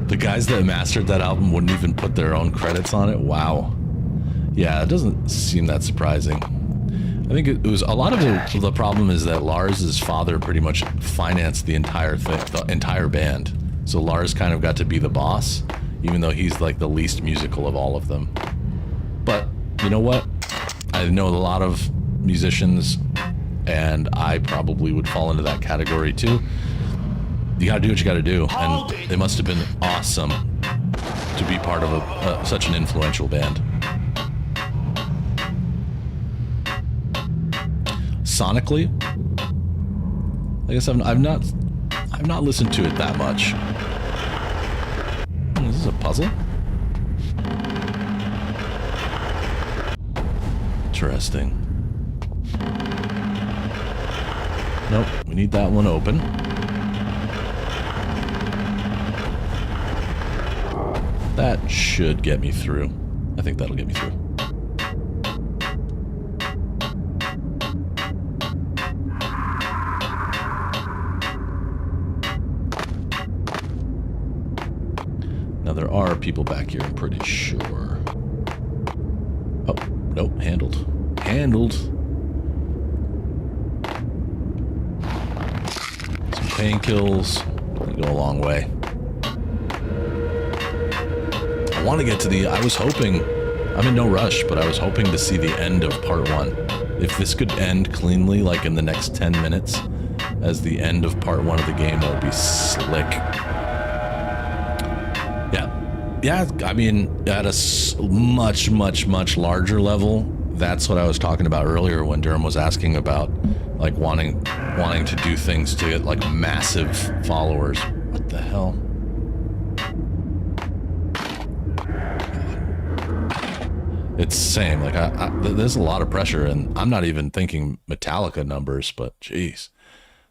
The guys that mastered that album wouldn't even put their own credits on it. Wow. Yeah, it doesn't seem that surprising. I think it was a lot of the problem is that Lars's father pretty much financed the entire thing, the entire band. So Lars kind of got to be the boss, even though he's like the least musical of all of them. But you know what? I know a lot of musicians, and I probably would fall into that category too. You gotta do what you gotta do, and it must have been awesome to be part of such an influential band. Sonically, I guess I've not listened to it that much. Is this a puzzle? Interesting. Nope, we need that one open. That should get me through. I think that'll get me through. Now there are people back here, I'm pretty sure. Oh, nope, handled. Handled. Some painkills. They go a long way. I want to get to I was hoping, I'm in no rush, but I was hoping to see the end of part 1. If this could end cleanly, like in the next 10 minutes, as the end of part 1 of the game, that would be slick. Yeah, I mean, at a much, much, much larger level, that's what I was talking about earlier when Durham was asking about, like, wanting to do things to get, like, massive followers. What the hell? It's the same. Like, there's a lot of pressure, and I'm not even thinking Metallica numbers, but, geez.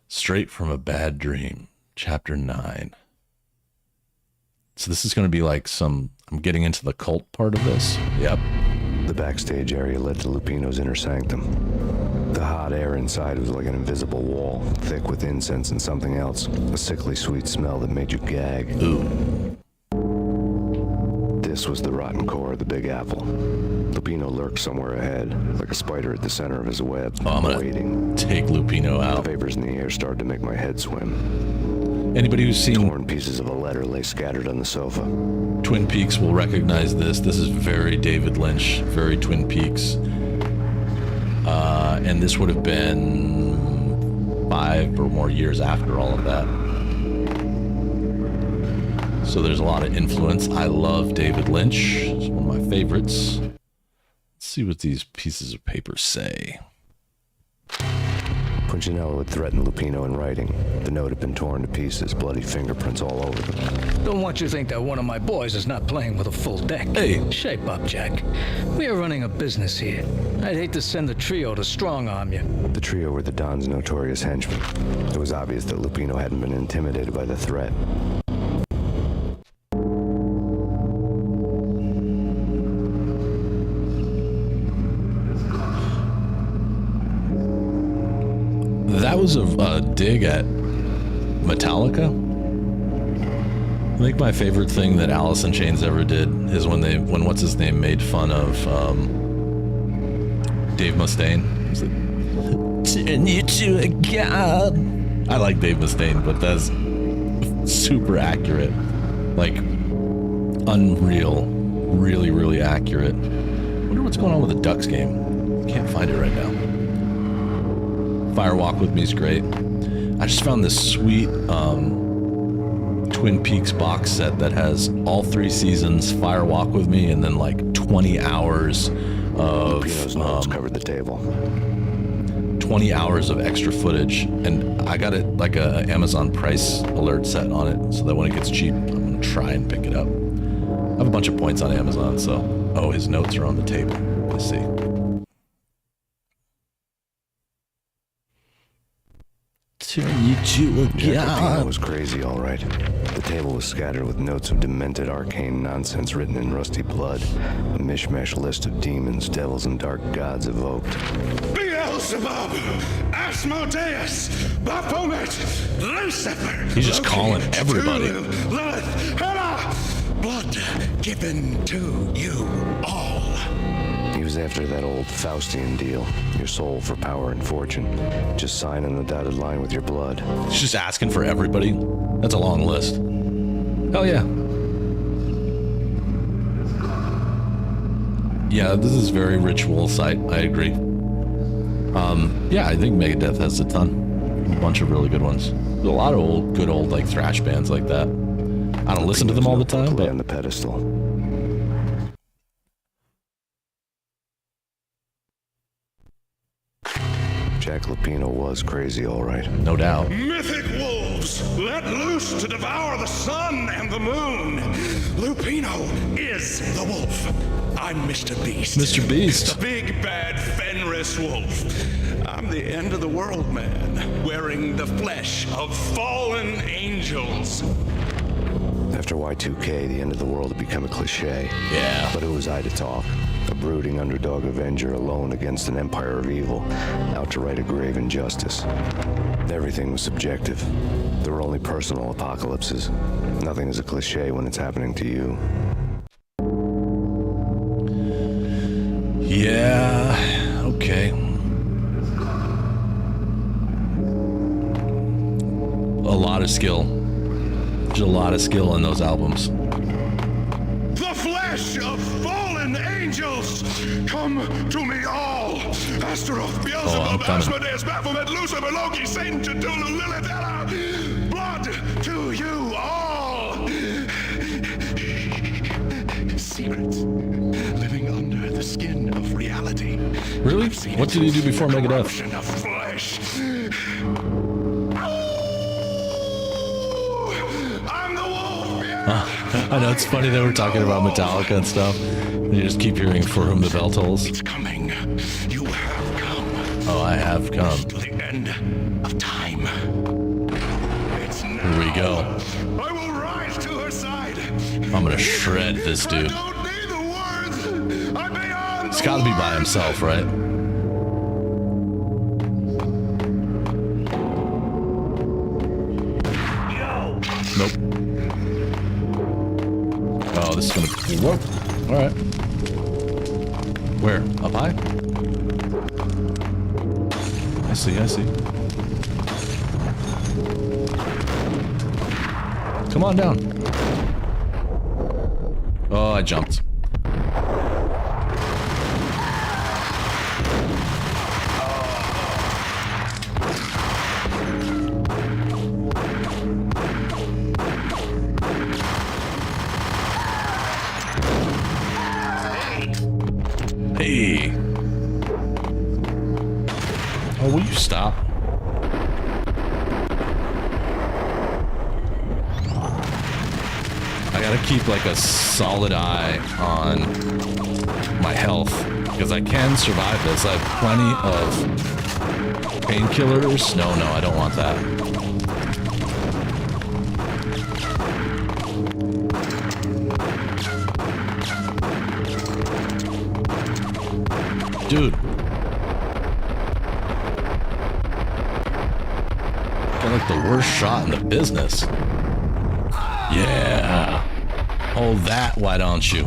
Straight from a Bad Dream, Chapter 9. So this is going to be like I'm getting into the cult part of this. Yep. The backstage area led to Lupino's inner sanctum. The hot air inside was like an invisible wall, thick with incense and something else, a sickly sweet smell that made you gag. Ooh. This was the rotten core of the Big Apple. Lupino lurked somewhere ahead, like a spider at the center of his web, waiting. Take Lupino out. The vapors in the air started to make my head swim. Anybody who's seen torn pieces of a letter lay scattered on the sofa. Twin Peaks will recognize this. This is very David Lynch, very Twin Peaks. And this would have been 5 or more years after all of that. So there's a lot of influence. I love David Lynch. It's one of my favorites. Let's see what these pieces of paper say. Punchinello had threatened Lupino in writing. The note had been torn to pieces, bloody fingerprints all over them. Don't want you to think that one of my boys is not playing with a full deck. Hey. Shape up, Jack. We are running a business here. I'd hate to send the trio to strong-arm you. The trio were the Don's notorious henchmen. It was obvious that Lupino hadn't been intimidated by the threat. That was a dig at Metallica. I think my favorite thing that Alice in Chains ever did is when what's his name made fun of Dave Mustaine. Turn you to a god. I like Dave Mustaine, but that's super accurate. Like unreal, really, really accurate. I wonder what's going on with the Ducks game. Can't find it right now. Fire Walk With Me is great. I just found this sweet Twin Peaks box set that has all 3 seasons, Fire Walk With Me, and then like 20 hours of Lupino's notes covered the table. 20 hours of extra footage, and I got it like a Amazon price alert set on it, so that when it gets cheap, I'm gonna try and pick it up. I have a bunch of points on Amazon, so his notes are on the table. Let's see. Turn you to a Jack Lupino god. was crazy, all right. The table was scattered with notes of demented arcane nonsense written in rusty blood. A mishmash list of demons, devils, and dark gods evoked. Beelzebub, Asmodeus, Baphomet, Lucifer. He's just calling everybody. Lilith, Hela, blood given to you all. He was after that old Faustian deal. Your soul for power and fortune. Just sign on the dotted line with your blood. He's just asking for everybody. That's a long list. Hell yeah. Yeah, this is very ritual site. I agree. Yeah, I think Megadeth has a ton. A bunch of really good ones. There's a lot of good old like thrash bands like that. I don't listen to them all the time, but on the pedestal. Jack Lupino was crazy, all right. no doubt. Mythic wolves, let loose to devour the sun and the moon. Lupino is the wolf. I'm Mr. Beast. Mr. Beast. The big bad Fenris wolf. I'm the end of the world man, wearing the flesh of fallen angels. After Y2K, the end of the world had become a cliche. Yeah. But who was I to talk? A brooding underdog avenger alone against an empire of evil, out to right a grave injustice. Everything was subjective. There were only personal apocalypses. Nothing is a cliche when it's happening to you. Yeah. Okay. A lot of skill. There's a lot of skill in those albums. The flesh of fallen angels, come to me all. Astaroth, Beelzebub, done. Asmodeus, Baphomet, Lucifer, Loki, Satan, Cthulhu, Lilith, Hela. Blood to you all. Secrets living under the skin of reality. Really? I've seen What it did he do before in the Megadeth? corruption of flesh. I'm the wolf. Yeah. I know it's funny that we're talking about Metallica and stuff. And you just keep hearing For Whom the Bell Tolls. It's coming. You have come. Oh, I have come. To the end of time. It's now. Here we go. I will rise to her side. I'm gonna shred this I dude. don't need the words. I'm beyond He's the gotta be by words. himself, right? Nope. Oh, this is gonna. Whoa. Alright. Where? Up high? I see, I see. Come on down. Oh, I jumped. Hey. Oh, will you stop? gotta keep like a solid eye on my health because I can survive this. I have plenty of painkillers. No, I don't want that. Dude. Got like the worst shot in the business. Yeah. Oh, that, why don't you?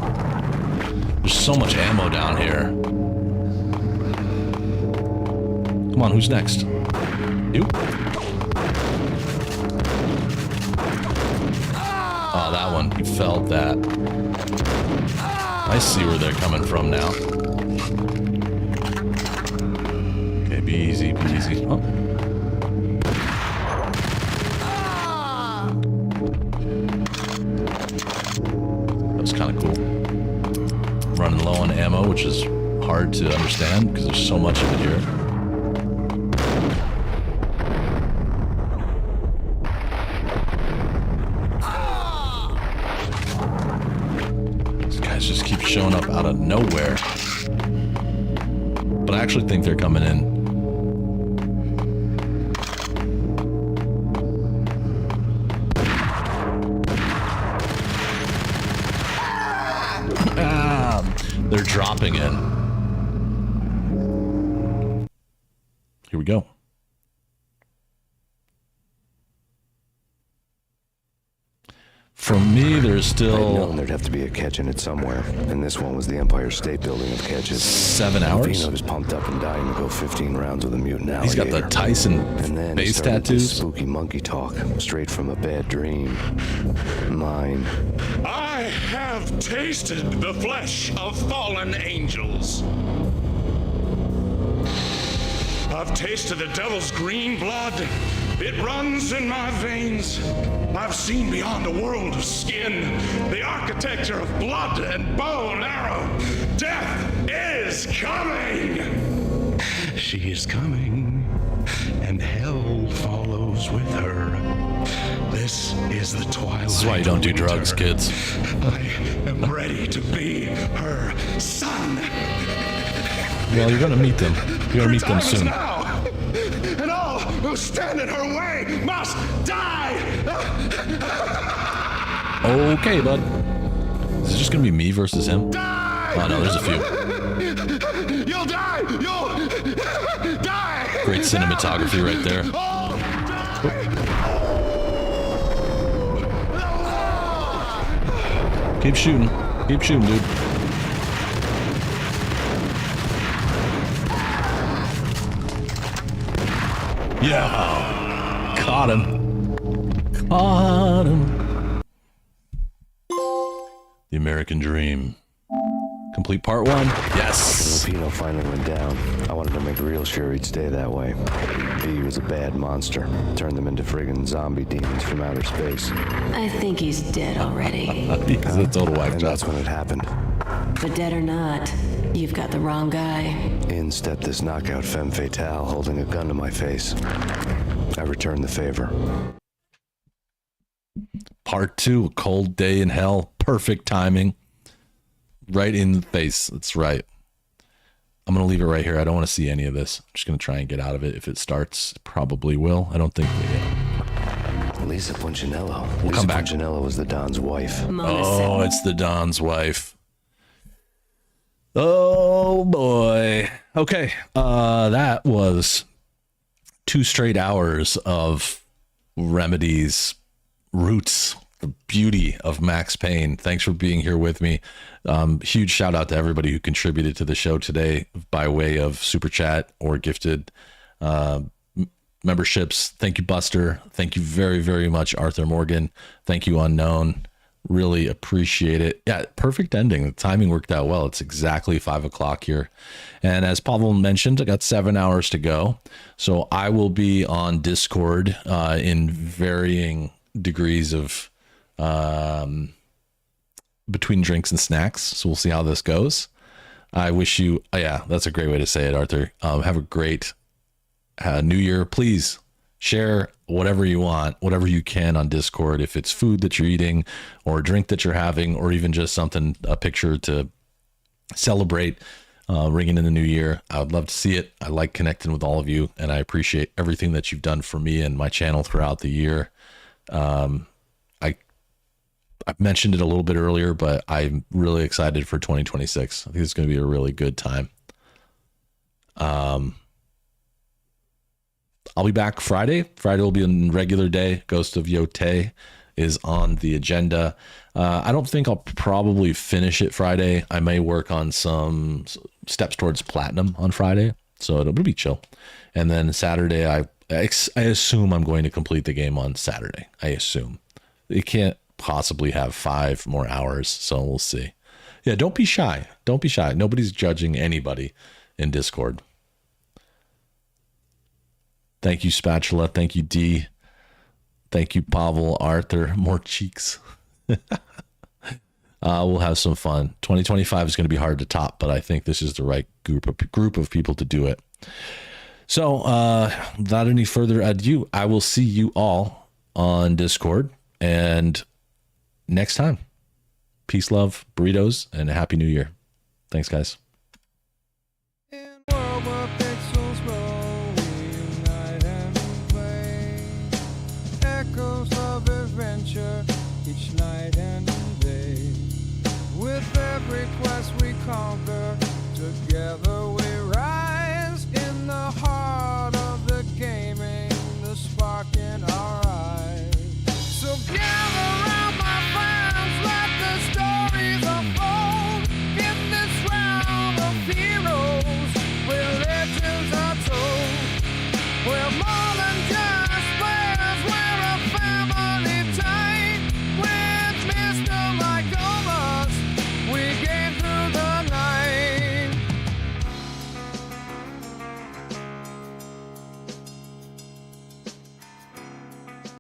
There's so much ammo down here. Come on, who's next? You? Oh, that one. You felt that. I see where they're coming from now. Okay, be easy, be easy. Oh. Kind of cool. Running low on ammo, which is hard to understand because there's so much of it here. These guys just keep showing up out of nowhere. But I actually think they're coming in. They're dropping in. Here we go. For me, there's still... I'd known there'd have to be a catch in it somewhere, and this one was the Empire State Building of catches. 7 hours? Vino's pumped up and dying to go 15 rounds with a mutant alligator. He's got the Tyson and then face tattoos. Spooky monkey talk, straight from a bad dream. Mine. I have tasted the flesh of fallen angels. I've tasted the devil's green blood. It runs in my veins. I've seen beyond a world of skin, the architecture of blood and bow and arrow. Death is coming. She is coming, and hell follows with her. This is the twilight. This is why you don't do drugs, kids. I am ready to be her son. Well, you're gonna meet them. You're gonna meet them soon. Now, and all who stand in her way must die. Okay, bud. Is it just gonna be me versus him? Die! Oh no, there's a few. You'll die. You'll die. Great cinematography right there. Keep shooting. Keep shooting, dude. Yeah. Caught him. Caught him. The American Dream. Complete part 1. Yes. When Pino finally went down, I wanted to make real sure he'd stay that way. He was a bad monster. Turned them into friggin' zombie demons from outer space. I think he's dead already. He's a total whack And job. that's when it happened. But dead or not, you've got the wrong guy. In stepped this knockout femme fatale holding a gun to my face. I returned the favor. Part 2, A Cold Day in Hell. Perfect timing. Right in the face. That's right. I'm going to leave it right here. I don't want to see any of this. I'm just going to try and get out of it. If it starts, it probably will. I don't think we will. Lisa Punchinello. We'll Lisa come back. Punchinello was the Don's wife. Oh, it's the Don's wife. Oh, boy. Okay. That was 2 straight hours of Remedy's Roots, the beauty of Max Payne. Thanks for being here with me. Huge shout out to everybody who contributed to the show today by way of super chat or gifted memberships. Thank you, Buster. Thank you very, very much, Arthur Morgan. Thank you, Unknown. Really appreciate it. Yeah, perfect ending. The timing worked out well. It's exactly 5 o'clock here. And as Pavel mentioned, I got 7 hours to go. So I will be on Discord in varying degrees of between drinks and snacks. So we'll see how this goes. I wish you, yeah, that's a great way to say it, Arthur. Have a great New Year. Please Share whatever you want, whatever you can on Discord. If it's food that you're eating or a drink that you're having, or even just something, a picture to celebrate ringing in the new year, I would love to see it. I like connecting with all of you, and I appreciate everything that you've done for me and my channel throughout the year. I mentioned it a little bit earlier, but I'm really excited for 2026. I think it's going to be a really good time. I'll be back Friday. Friday will be a regular day. Ghost of Yote is on the agenda. I don't think I'll probably finish it Friday. I may work on some steps towards platinum on Friday, so it'll be chill. And then Saturday, I assume I'm going to complete the game on Saturday. I assume. It can't possibly have 5 more hours, so we'll see. Yeah, don't be shy. Don't be shy. Nobody's judging anybody in Discord. Thank you, Spatula. Thank you, D. Thank you, Pavel, Arthur. More cheeks. We'll have some fun. 2025 is going to be hard to top, but I think this is the right group of people to do it. So, without any further ado, I will see you all on Discord, and next time. Peace, love, burritos, and a happy new year. Thanks, guys. Each night and day, with every quest we conquer together.